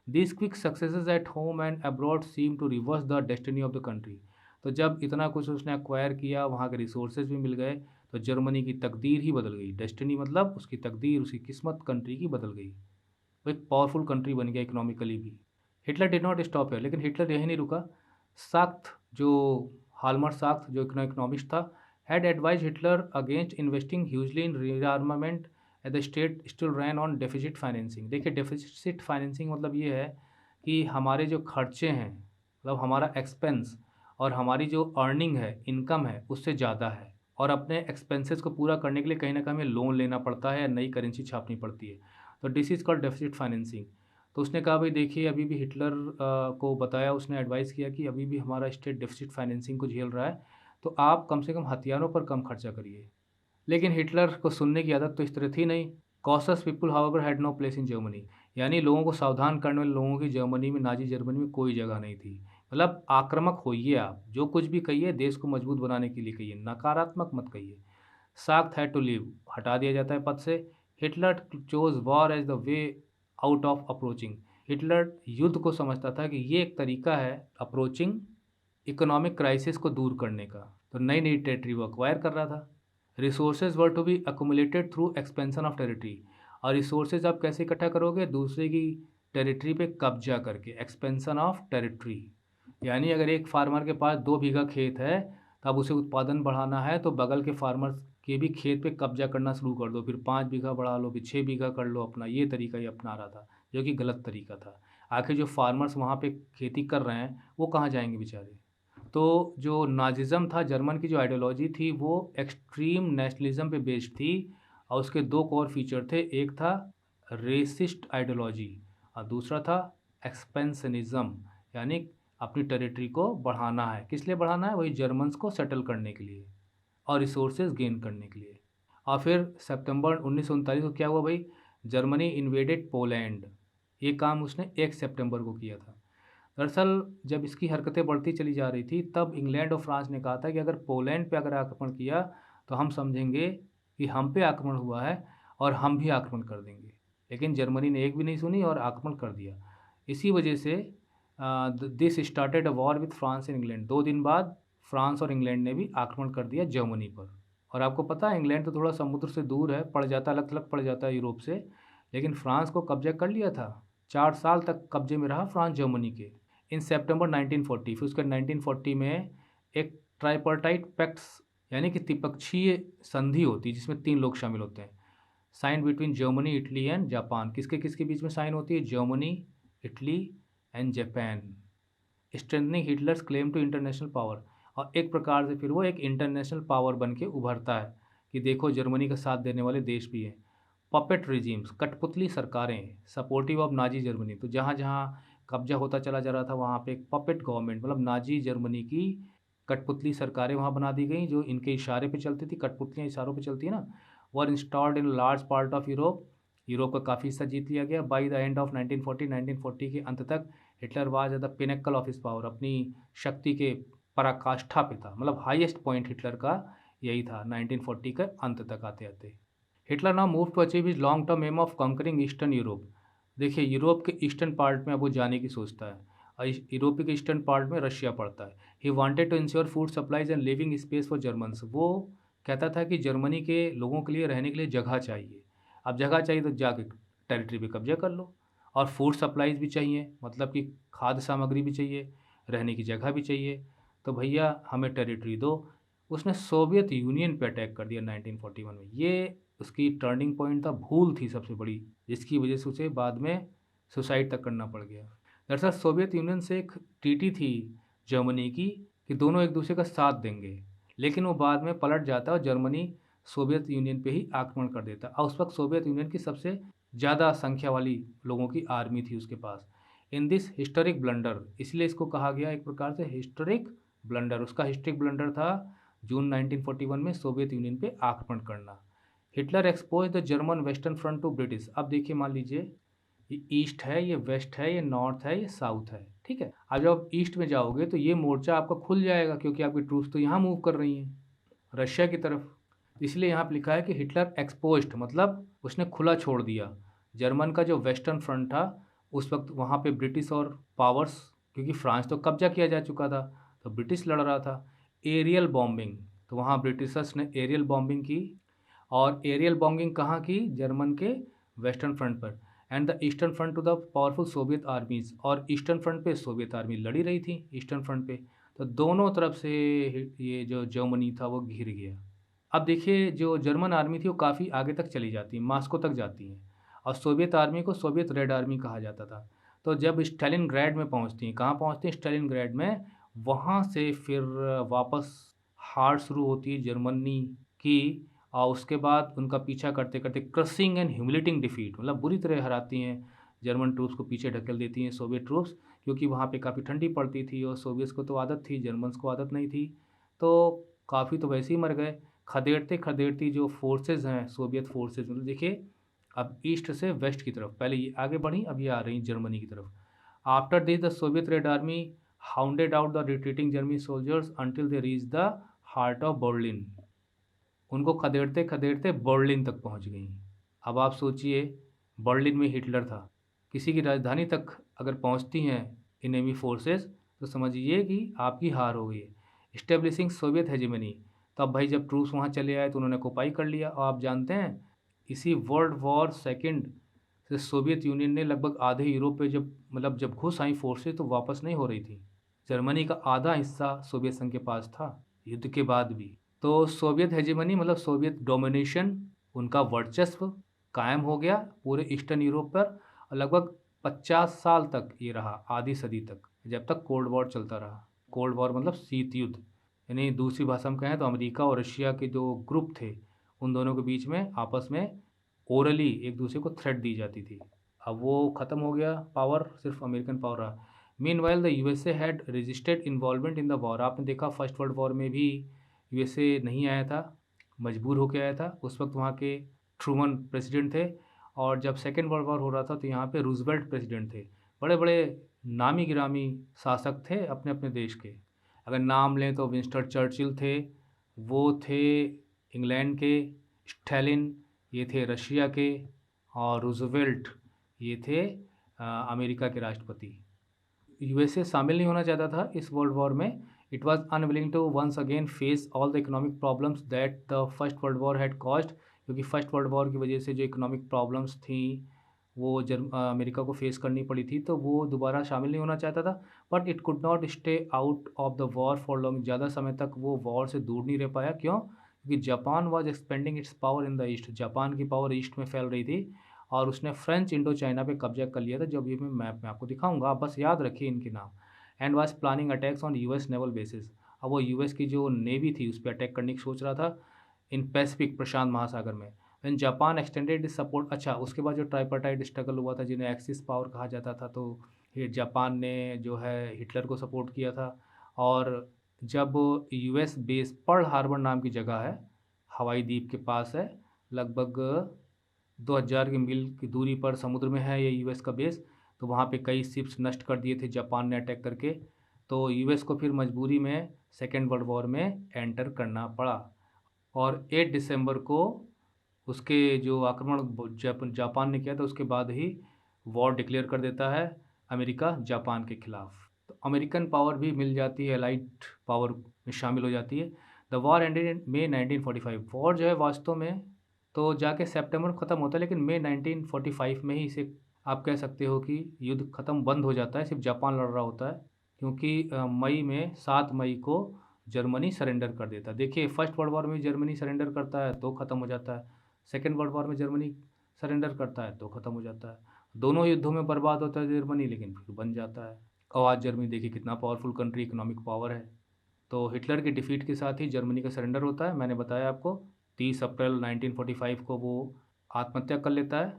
This quick successes at home and abroad seem to reverse the destiny of the country. तो जब इतना कुछ उसने एक्वायर किया, वहाँ के रिसोर्सेज भी मिल गए, तो जर्मनी की तकदीर ही बदल गई। डेस्टिनी मतलब उसकी तकदीर, उसकी किस्मत कंट्री की बदल गई, वो एक पावरफुल कंट्री बन गया इकोनॉमिकली भी। हिटलर डिड नॉट स्टॉप है, लेकिन हिटलर यही नहीं रुका। साख्त जो हालमर साख्त जो इकोनॉमिस्ट था, had advise Hitler against investing hugely in rearmament at the state still ran on deficit financing. देखिए डेफिसिट फाइनेंसिंग मतलब ये है कि हमारे जो खर्चे हैं, मतलब हमारा एक्सपेंस और हमारी जो अर्निंग है, इनकम है, उससे ज़्यादा है, और अपने एक्सपेंसेस को पूरा करने के लिए कहीं ना कहीं हमें लोन लेना पड़ता है या नई करेंसी छापनी पड़ती है, तो this is called deficit financing. तो उसने कहा भाई देखिए अभी भी हिटलर को बताया, उसने एडवाइस किया कि अभी भी हमारा स्टेट डेफिसिट फाइनेंसिंग को झेल रहा है, तो आप कम से कम हथियारों पर कम खर्चा करिए। लेकिन हिटलर को सुनने की आदत तो इस तरह थी नहीं। Cautious people however had no place in Germany, यानी लोगों को सावधान करने वाले लोगों की जर्मनी में, नाजी जर्मनी में कोई जगह नहीं थी। मतलब आक्रामक होइए आप, जो कुछ भी कहिए देश को मजबूत बनाने के लिए कहिए, नकारात्मक मत कहिए। साख्त हैड टू लीव, हटा दिया जाता है पद से। Hitler chose war as the way out of approaching, Hitler युद्ध को समझता था कि ये एक तरीका है अप्रोचिंग इकोनॉमिक क्राइसिस को दूर करने का। तो नई नई टेरिटरी वो अक्वायर कर रहा था। Resources were to be accumulated through expansion of territory, और रिसोर्सेज आप कैसे इकट्ठा करोगे, दूसरे की टेरिटरी पे कब्जा करके, एक्सपेंशन ऑफ टेरिटरी। यानी अगर एक फार्मर के पास 2 बीघा खेत है, तब उसे उत्पादन बढ़ाना है तो बगल के फार्मर के भी खेत पे कब्जा करना शुरू कर दो, फिर 5 बीघा बढ़ा लो, फिर 6 बीघा कर लो अपना। ये तरीका ही अपना रहा था, जो कि गलत तरीका था। आखिर जो फार्मर्स वहाँ पे खेती कर रहे हैं वो कहाँ जाएंगे बेचारे। तो जो नाजिज़्म था, जर्मन की जो आइडियोलॉजी थी वो एक्सट्रीम नेशनलिज्म पे बेस्ड थी, और उसके 2 कोर फीचर थे। एक था रेसिस्ट आइडियोलॉजी और दूसरा था एक्सपेंशनिज्म, यानी अपनी टेरिटरी को बढ़ाना है। किस लिए बढ़ाना है, वही जर्मन्स को सेटल करने के लिए और रिसोर्सेज गेन करने के लिए। और फिर सितंबर 1939 को क्या हुआ भाई, जर्मनी इन्वेडेड पोलैंड। ये काम उसने 1 सितंबर को किया था। दरअसल जब इसकी हरकतें बढ़ती चली जा रही थी, तब इंग्लैंड और फ्रांस ने कहा था कि अगर पोलैंड पे अगर आक्रमण किया तो हम समझेंगे कि हम पे आक्रमण हुआ है और हम भी आक्रमण कर देंगे। लेकिन जर्मनी ने एक भी नहीं सुनी और आक्रमण कर दिया। इसी वजह से this started a war with France and England. 2 दिन बाद फ्रांस और इंग्लैंड ने भी आक्रमण कर दिया जर्मनी पर। और आपको पता है इंग्लैंड तो थोड़ा समुद्र से दूर है, पड़ जाता, अलग थलग पड़ जाता है यूरोप से, लेकिन फ्रांस को कब्जा कर लिया था। 4 साल तक कब्जे में रहा फ्रांस जर्मनी के। इन सितंबर 1940, फिर उसके 1940 में एक ट्राइपर्टाइट पैक्ट्स, यानी कि त्रिपक्षीय संधि होती है जिसमें 3 लोग शामिल होते हैं, sign between Germany, Italy and Japan. किसके किसके बीच में साइन होती है, Germany, Italy and Japan, strengthening Hitler's claim to international power. और एक प्रकार से फिर वो एक इंटरनेशनल पावर बन के उभरता है कि देखो जर्मनी का साथ देने वाले देश भी हैं। पपेट रिजीम्स, कठपुतली सरकारें, सपोर्टिव ऑफ नाजी जर्मनी। तो जहाँ जहाँ कब्जा होता चला जा रहा था वहाँ पे एक पपेट गवर्नमेंट, मतलब नाजी जर्मनी की कठपुतली सरकारें वहाँ बना दी गई, जो इनके इशारे पे चलती थी। कठपुतलियाँ इशारों पे चलती है ना। Were installed in large part of Europe, Europe का काफ़ी हिस्सा जीत लिया गया। बाई द एंड ऑफ 1940 के अंत तक Hitler was at the pinnacle of his power, अपनी शक्ति के पराकाष्ठा पे था, मतलब हाईएस्ट पॉइंट हिटलर का यही था 1940 के अंत तक आते आते। Hitler now move to achieve his long term aim of conquering eastern Europe. देखिए यूरोप के ईस्टर्न पार्ट में अब वो जाने की सोचता है, और यूरोप के ईस्टर्न पार्ट में रशिया पड़ता है। He wanted to ensure food supplies and living space for Germans. वो कहता था कि जर्मनी के लोगों के लिए रहने के लिए जगह चाहिए। अब जगह चाहिए तो जाके टेरिटरी पे कब्जा कर लो, और फूड सप्लाईज भी चाहिए, मतलब कि खाद्य सामग्री भी चाहिए, रहने की जगह भी चाहिए। तो भैया हमें टेरिटरी दो। उसने सोवियत यूनियन पे अटैक कर दिया 1941 में। ये उसकी टर्निंग पॉइंट था, भूल थी सबसे बड़ी, जिसकी वजह से उसे बाद में सुसाइड तक करना पड़ गया। दरअसल सोवियत यूनियन से एक ट्रीटी थी जर्मनी की कि दोनों एक दूसरे का साथ देंगे, लेकिन वो बाद में पलट जाता और जर्मनी सोवियत यूनियन पे ही आक्रमण कर देता। और उस वक्त सोवियत यूनियन की सबसे ज़्यादा संख्या वाली लोगों की आर्मी थी उसके पास। इन दिस हिस्टोरिक ब्लंडर, इसलिए इसको कहा गया एक प्रकार से हिस्टोरिक ब्लंडर। उसका हिस्टोरिक ब्लंडर था जून 1941 में सोवियत यूनियन पे आक्रमण करना। Hitler exposed the German western front to British. अब देखिए मान लीजिए ये ईस्ट है, ये वेस्ट है, ये नॉर्थ है, ये साउथ है, ठीक है। अब जब आप ईस्ट में जाओगे तो ये मोर्चा आपका खुल जाएगा, क्योंकि आपकी ट्रूप्स तो यहाँ मूव कर रही हैं रशिया की तरफ। इसलिए यहाँ पे लिखा है कि हिटलर एक्सपोज्ड, मतलब उसने खुला छोड़ दिया जर्मन का जो वेस्टर्न फ्रंट था। उस वक्त वहाँ पे ब्रिटिश और पावर्स, क्योंकि फ्रांस तो कब्जा किया जा चुका था तो ब्रिटिश लड़ रहा था। एरियल बॉम्बिंग, तो वहाँ ब्रिटिशर्स ने एरियल बॉम्बिंग की, और एरियल बॉम्बिंग कहाँ की, जर्मन के वेस्टर्न फ्रंट पर। And the eastern front to the powerful Soviet armies, और ईस्टर्न फ्रंट पे सोवियत आर्मी लड़ी रही थी ईस्टर्न फ्रंट पे। तो दोनों तरफ से ये जो जर्मनी था वो घिर गया। अब देखिए जो जर्मन आर्मी थी वो काफ़ी आगे तक चली जाती है, मास्को तक जाती है, और सोवियत आर्मी को सोवियत रेड आर्मी कहा जाता था। तो जब स्टालिनग्राड में पहुंचती हैं, कहाँ पहुंचती हैं, स्टालिनग्राड में, वहाँ से फिर वापस हार शुरू होती है जर्मनी की। और उसके बाद उनका पीछा करते करते क्रशिंग एंड ह्यूमिलेटिंग डिफीट, मतलब बुरी तरह हराती हैं जर्मन ट्रूप्स को, पीछे ढकेल देती हैं सोवियत ट्रूप्स, क्योंकि वहाँ पे काफ़ी ठंडी पड़ती थी और सोवियट्स को तो आदत थी, जर्मन्स को आदत नहीं थी। तो काफ़ी तो वैसे ही मर गए, खदेड़ते खदेड़ती जो फोर्सेज हैं सोवियत फोर्सेज, मतलब देखिए अब ईस्ट से वेस्ट की तरफ, पहले ये आगे बढ़ी, अब ये आ रही जर्मनी की तरफ। After this the Soviet red army hounded out the retreating Germany soldiers until they reach the heart of Berlin. उनको खदेड़ते खदेड़ते बर्लिन तक पहुंच गई। अब आप सोचिए, बर्लिन में हिटलर था, किसी की राजधानी तक अगर पहुंचती हैं इनेमी फोर्सेस तो समझिए कि आपकी हार हो गई। इस्टेब्लिशिंग सोवियत हेजेमनी, तब भाई जब ट्रूप्स वहाँ चले आए तो उन्होंने कोपाई कर लिया। और आप जानते हैं इसी वर्ल्ड वॉर सेकंड से सोवियत यूनियन ने लगभग आधे यूरोप पे जब घुस आई फोर्सेस तो वापस नहीं हो रही थी। जर्मनी का आधा हिस्सा सोवियत संघ के पास था युद्ध के बाद भी। तो सोवियत हेजेमनी मतलब सोवियत डोमिनेशन, उनका वर्चस्व कायम हो गया पूरे ईस्टर्न यूरोप पर, और लगभग 50 साल तक ये रहा, आधी सदी तक, जब तक कोल्ड वॉर चलता रहा। कोल्ड वॉर मतलब शीत युद्ध, यानी दूसरी भाषा में कहें तो अमेरिका और रशिया के जो ग्रुप थे उन दोनों के बीच में आपस में ओरली एक दूसरे को थ्रेट दी जाती थी। अब वो ख़त्म हो गया, पावर सिर्फ अमेरिकन पावर रहा। Meanwhile the USA had registered involvement in the war. आपने देखा फर्स्ट वर्ल्ड वॉर में भी यूएसए नहीं आया था, मजबूर होकर आया था। उस वक्त वहाँ के ट्रूमन प्रेसिडेंट थे, और जब सेकेंड वर्ल्ड वॉर हो रहा था तो यहाँ पे रूजवेल्ट प्रेसिडेंट थे। बड़े बड़े नामी गिरामी शासक थे अपने अपने देश के। अगर नाम लें तो विंस्टन चर्चिल थे, वो थे इंग्लैंड के। स्टैलिन ये थे रशिया के, और रूजवेल्ट ये थे अमेरिका के राष्ट्रपति। यूएसए शामिल नहीं होना चाहता था इस वर्ल्ड वॉर में। It was unwilling to once again face all the economic problems that the first world war had caused, क्योंकि फर्स्ट वर्ल्ड वॉर की वजह से जो इकोनॉमिक प्रॉब्लम्स थी वो अमेरिका को फेस करनी पड़ी थी, तो वो दोबारा शामिल नहीं होना चाहता था। But it could not stay out of the war for long, ज़्यादा समय तक वो वॉर से दूर नहीं रह पाया। क्यों? क्योंकि Japan was expanding it's power in the east, Japan की पावर ईस्ट में फैल रही थी, और उसने फ्रेंच इंडो चाइना पे कब्जा कर लिया था, जब ये मैं मैप में आपको दिखाऊंगा, आप बस याद रखिए इनके नाम। And was planning attacks on US naval basis. अब वो यूएस की जो नेवी थी उस पर अटैक करने की सोच रहा था इन पैसिफिक प्रशांत महासागर में। व्हेन जापान एक्सटेंडेड सपोर्ट, अच्छा उसके बाद जो ट्राइपार्टाइट स्ट्रगल हुआ था जिन्हें एक्सिस पावर कहा जाता था, तो ये जापान ने जो है हिटलर को सपोर्ट किया था। और जब यूएस बेस पर्ल हार्बर नाम की जगह है, हवाई द्वीप के पास है, लगभग 2000 की मील की दूरी पर समुद्र में है ये यूएस का बेस, तो वहाँ पे कई शिप्स नष्ट कर दिए थे जापान ने अटैक करके। तो यूएस को फिर मजबूरी में सेकेंड वर्ल्ड वॉर में एंटर करना पड़ा, और 8 दिसंबर को उसके जो आक्रमण जापान ने किया था उसके बाद ही वॉर डिक्लेयर कर देता है अमेरिका जापान के खिलाफ। तो अमेरिकन पावर भी मिल जाती है, एलाइड पावर में शामिल हो जाती है। The war ended in May 1945। War जो है वास्तव में तो जाके सितंबर में ख़त्म होता है, लेकिन मई 1945 में ही इसे आप कह सकते हो कि युद्ध ख़त्म बंद हो जाता है, सिर्फ जापान लड़ रहा होता है। क्योंकि मई में 7 मई को जर्मनी सरेंडर कर देता है। देखिए फर्स्ट वर्ल्ड वॉर में जर्मनी सरेंडर करता है तो ख़त्म हो जाता है, सेकेंड वर्ल्ड वॉर में जर्मनी सरेंडर करता है तो ख़त्म हो जाता है। दोनों युद्धों में बर्बाद होता है जर्मनी, लेकिन फिर बन जाता है। और आज जर्मनी देखिए कितना पावरफुल कंट्री, इकोनॉमिक पावर है। तो हिटलर की डिफीट के साथ ही जर्मनी का सरेंडर होता है। मैंने बताया आपको 30 अप्रैल 1945 को वो आत्महत्या कर लेता है,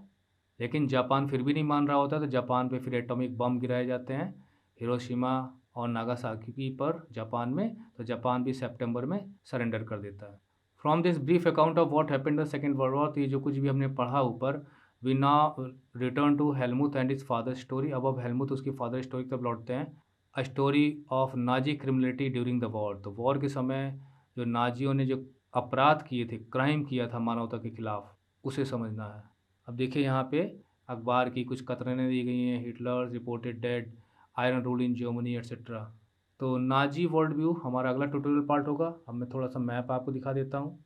लेकिन जापान फिर भी नहीं मान रहा होता, तो जापान पे फिर एटॉमिक बम गिराए जाते हैं हिरोशिमा और नागासाकी पर जापान में, तो जापान भी सितंबर में सरेंडर कर देता है। From this brief account of what happened the second world war, तो ये जो कुछ भी हमने पढ़ा ऊपर, we now return to Helmuth and his father story. अब हेलमुथ उसकी फादर स्टोरी तब लौटते हैं। A story of Nazi criminality during the war, तो वॉर के समय जो नाजियों ने जो अपराध किए थे, क्राइम किया था मानवता के खिलाफ, उसे समझना है। अब देखिए यहाँ पे अखबार की कुछ कतरनें दी गई हैं, Hitler reported dead, iron rule in Germany etcetera. तो नाजी वर्ल्ड व्यू हमारा अगला ट्यूटोरियल पार्ट होगा। अब मैं थोड़ा सा मैप आपको दिखा देता हूँ।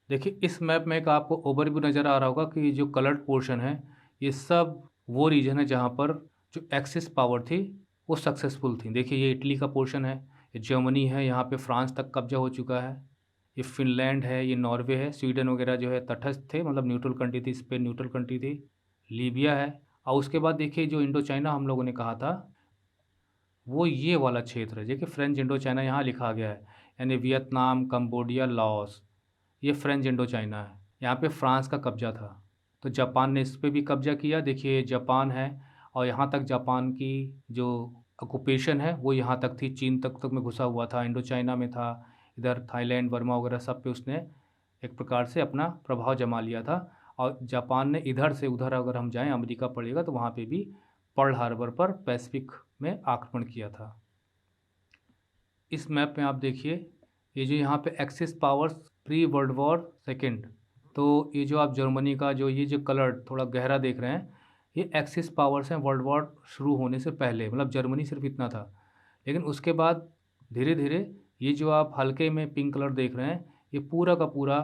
देखिए इस मैप में एक आपको ओवरव्यू नज़र आ रहा होगा कि जो कलर्ड पोर्शन है ये सब वो रीजन है जहाँ पर जो एक्सिस पावर थी वो सक्सेसफुल थी। देखिए ये इटली का पोर्शन है, ये जर्मनी है, यहाँ पे फ्रांस तक कब्जा हो चुका है, ये फिनलैंड है, ये नॉर्वे है, स्वीडन वगैरह जो है तटस्थ थे, मतलब न्यूट्रल कंट्री थी, स्पेन न्यूट्रल कंट्री थी, लीबिया है। और उसके बाद देखिए जो इंडो चाइना हम लोगों ने कहा था वो ये वाला क्षेत्र है। देखिए फ्रेंच इंडो चाइना यहाँ लिखा गया है, यानी वियतनाम, कंबोडिया, लाओस, ये फ्रेंच इंडो चाइना है। यहाँ पे फ्रांस का कब्जा था, तो जापान ने इस पर भी कब्जा किया। देखिए जापान है, और यहाँ तक जापान की जो ऑक्यूपेशन है वो यहाँ तक थी, चीन तक में घुसा हुआ था, इंडो चाइना में था, इधर थाईलैंड, बर्मा वगैरह सब पे उसने एक प्रकार से अपना प्रभाव जमा लिया था। और जापान ने इधर से उधर अगर हम जाएँ अमेरिका पड़ेगा तो वहाँ पे भी पर्ल हार्बर पर पैसिफिक में आक्रमण किया था। इस मैप में आप देखिए, ये जो यहाँ पे axis powers pre world war second, तो ये जो आप जर्मनी का जो ये जो कलर थोड़ा गहरा देख रहे हैं, ये एक्सिस पावर्स हैं वर्ल्ड वॉर शुरू होने से पहले, मतलब जर्मनी सिर्फ इतना था। लेकिन उसके बाद धीरे धीरे ये जो आप हल्के में पिंक कलर देख रहे हैं, ये पूरा का पूरा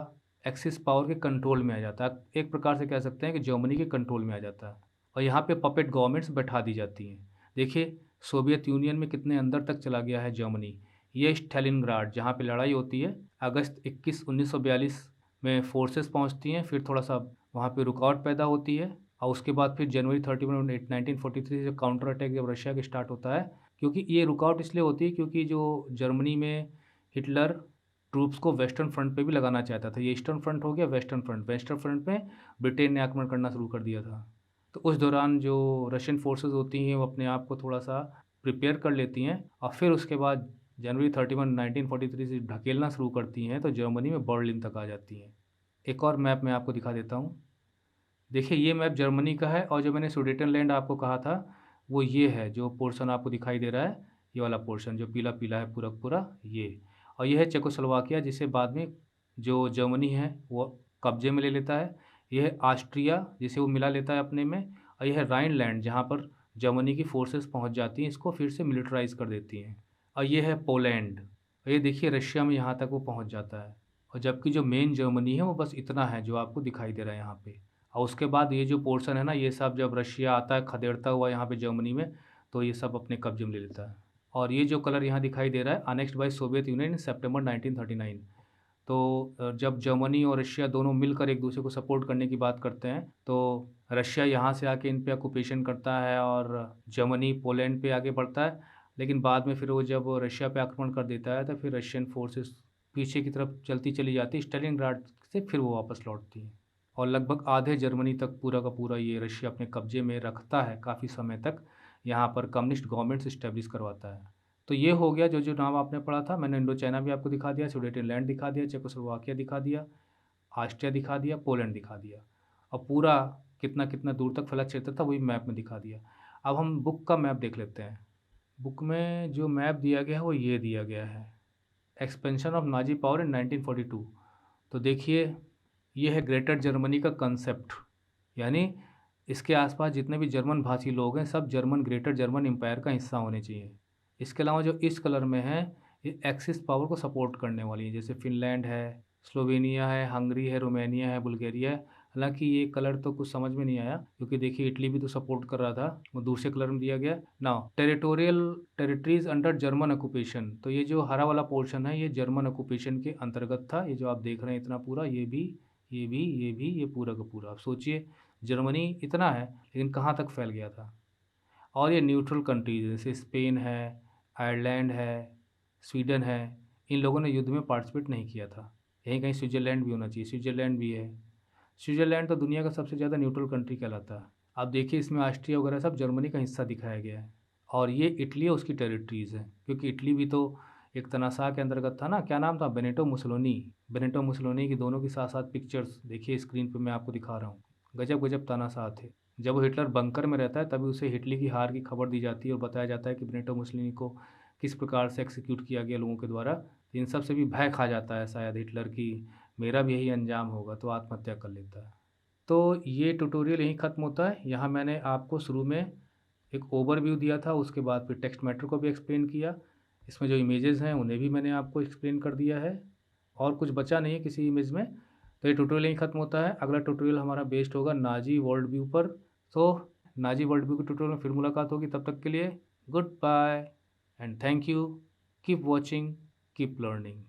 एक्सिस पावर के कंट्रोल में आ जाता है। एक प्रकार से कह सकते हैं कि जर्मनी के कंट्रोल में आ जाता है और यहाँ पे पपेट गवर्नमेंट्स बैठा दी जाती हैं। देखिए सोवियत यूनियन में कितने अंदर तक चला गया है जर्मनी। ये स्टालिनग्राड जहाँ पे लड़ाई होती है, अगस्त 21 1942 में फोर्सेस पहुँचती हैं, फिर थोड़ा सा वहाँ पे रुकावट पैदा होती है और उसके बाद फिर जनवरी 31 1943 से काउंटर अटैक जब रशिया के स्टार्ट होता है। क्योंकि ये रुकावट इसलिए होती है क्योंकि जो जर्मनी में हिटलर ट्रूप्स को वेस्टर्न फ्रंट पे भी लगाना चाहता था। ये ईस्टर्न फ्रंट हो गया, वेस्टर्न फ्रंट। वेस्टर्न फ्रंट में ब्रिटेन ने आक्रमण करना शुरू कर दिया था। तो उस दौरान जो रशियन फोर्सेस होती हैं वो अपने आप को थोड़ा सा प्रिपेयर कर लेती हैं और फिर उसके बाद जनवरी 31 1943 से ढकेलना शुरू करती हैं, तो जर्मनी में बर्लिन तक आ जाती हैं। एक और मैप मैं आपको दिखा देता हूँ। देखिए ये मैप जर्मनी का है और जो मैंने सुडेटनलैंड आपको कहा था वो ये है, जो पोर्शन आपको दिखाई दे रहा है, ये वाला पोर्शन जो पीला पीला है पूरा पूरा ये। और ये है चेकोस्लोवाकिया, जिसे बाद में जो जर्मनी है वो कब्जे में ले लेता है। यह है ऑस्ट्रिया, जिसे वो मिला लेता है अपने में। और यह है राइनलैंड, जहाँ पर जर्मनी की फोर्सेस पहुँच जाती हैं, इसको फिर से मिलिटराइज कर देती हैं। और ये है पोलैंड, और ये देखिए रशिया में यहाँ तक वो पहुँच जाता है। और जबकि जो मेन जर्मनी है वो बस इतना है जो आपको दिखाई दे रहा है यहाँ पे। और उसके बाद ये जो पोर्शन है ना, ये सब जब रशिया आता है खदेड़ता हुआ यहाँ पे जर्मनी में, तो ये सब अपने कब्जे में ले लेता है। और ये जो कलर यहाँ दिखाई दे रहा है, annexed bye Soviet union in सितंबर 1939। तो जब जर्मनी और रशिया दोनों मिलकर एक दूसरे को सपोर्ट करने की बात करते हैं, तो रशिया यहाँ से आके इन पे ऑक्यूपेशन करता है और जर्मनी पोलैंड पे आगे बढ़ता है। लेकिन बाद में फिर वो जब रशिया पे आक्रमण कर देता है तो फिर रशियन फोर्सेस पीछे की तरफ चलती चली जाती है, स्टालिनग्राड से फिर वो वापस लौटती हैं। और लगभग आधे जर्मनी तक पूरा का पूरा ये रशिया अपने कब्जे में रखता है काफ़ी समय तक। यहाँ पर कम्युनिस्ट गवर्नमेंट्स इस्टेब्लिश करवाता है। तो ये हो गया जो जो नाम आपने पढ़ा था। मैंने इंडो चाइना भी आपको दिखा दिया, सुडेटनलैंड दिखा दिया, चेकोस्लोवाकिया दिखा दिया, ऑस्ट्रिया दिखा दिया, पोलैंड दिखा दिया। और पूरा कितना कितना दूर तक फैला क्षेत्र था वही मैप में दिखा दिया। अब हम बुक का मैप देख लेते हैं। बुक में जो मैप दिया गया है वो ये दिया गया है, expansion of Nazi power in 1942। तो देखिए ये है ग्रेटर जर्मनी का कंसेप्ट, यानी इसके आसपास जितने भी जर्मन भाषी लोग हैं सब जर्मन ग्रेटर जर्मन एम्पायर का हिस्सा होने चाहिए। इसके अलावा जो इस कलर में है ये एक्सिस पावर को सपोर्ट करने वाली है, जैसे फिनलैंड है, स्लोवेनिया है, हंगरी है, रोमानिया है, बुल्गारिया है। हालांकि ये कलर तो कुछ समझ में नहीं आया क्योंकि देखिए इटली भी तो सपोर्ट कर रहा था, वो दूसरे कलर में दिया गया। Now territorial territories under German occupation, तो ये जो हरा वाला पोर्शन है ये जर्मन ऑक्यूपेशन के अंतर्गत था। ये जो आप देख रहे हैं इतना पूरा, ये भी ये भी ये भी ये पूरा का पूरा। आप सोचिए जर्मनी इतना है लेकिन कहाँ तक फैल गया था। और ये न्यूट्रल कंट्रीज जैसे स्पेन है, आयरलैंड है, स्वीडन है, इन लोगों ने युद्ध में पार्टिसिपेट नहीं किया था। यहीं कहीं स्विट्ज़रलैंड भी होना चाहिए, स्विट्ज़रलैंड भी है। स्विट्ज़रलैंड तो दुनिया का सबसे ज़्यादा न्यूट्रल कंट्री कहलाता है। आप देखिए इसमें ऑस्ट्रिया वगैरह सब जर्मनी का हिस्सा दिखाया गया है। और ये इटली है, उसकी टेरिटरीज़ हैं, क्योंकि इटली भी तो एक तनासा के अंतर्गत था ना। क्या नाम था, बेनेटो मुसोलिनी। बेनेटो मुसोलिनी की दोनों की साथ साथ पिक्चर्स देखिए स्क्रीन पे मैं आपको दिखा रहा हूँ। गजब गजब तानाशाह थे। जब वो हिटलर बंकर में रहता है तभी उसे हिटली की हार की खबर दी जाती है और बताया जाता है कि बेनेटो मुसोलिनी को किस प्रकार से एक्सिक्यूट किया गया लोगों के द्वारा। इन सब से भी भय खा जाता है शायद हिटलर की, मेरा भी यही अंजाम होगा, तो आत्महत्या कर लेता है। तो ये ट्यूटोरियल यहीं ख़त्म होता है। यहाँ मैंने आपको शुरू में एक ओवरव्यू दिया था, उसके बाद फिर टेक्स्ट मैटर को भी एक्सप्लेन किया। इसमें जो इमेजेस हैं उन्हें भी मैंने आपको एक्सप्लेन कर दिया है और कुछ बचा नहीं है किसी इमेज में। तो ये ट्यूटोरियल यहीं ख़त्म होता है। अगला ट्यूटोरियल हमारा बेस्ड होगा नाजी वर्ल्ड व्यू पर। तो नाजी वर्ल्ड व्यू के ट्यूटोरियल में फिर मुलाकात होगी। तब तक के लिए goodbye and thank you. Keep watching, keep learning.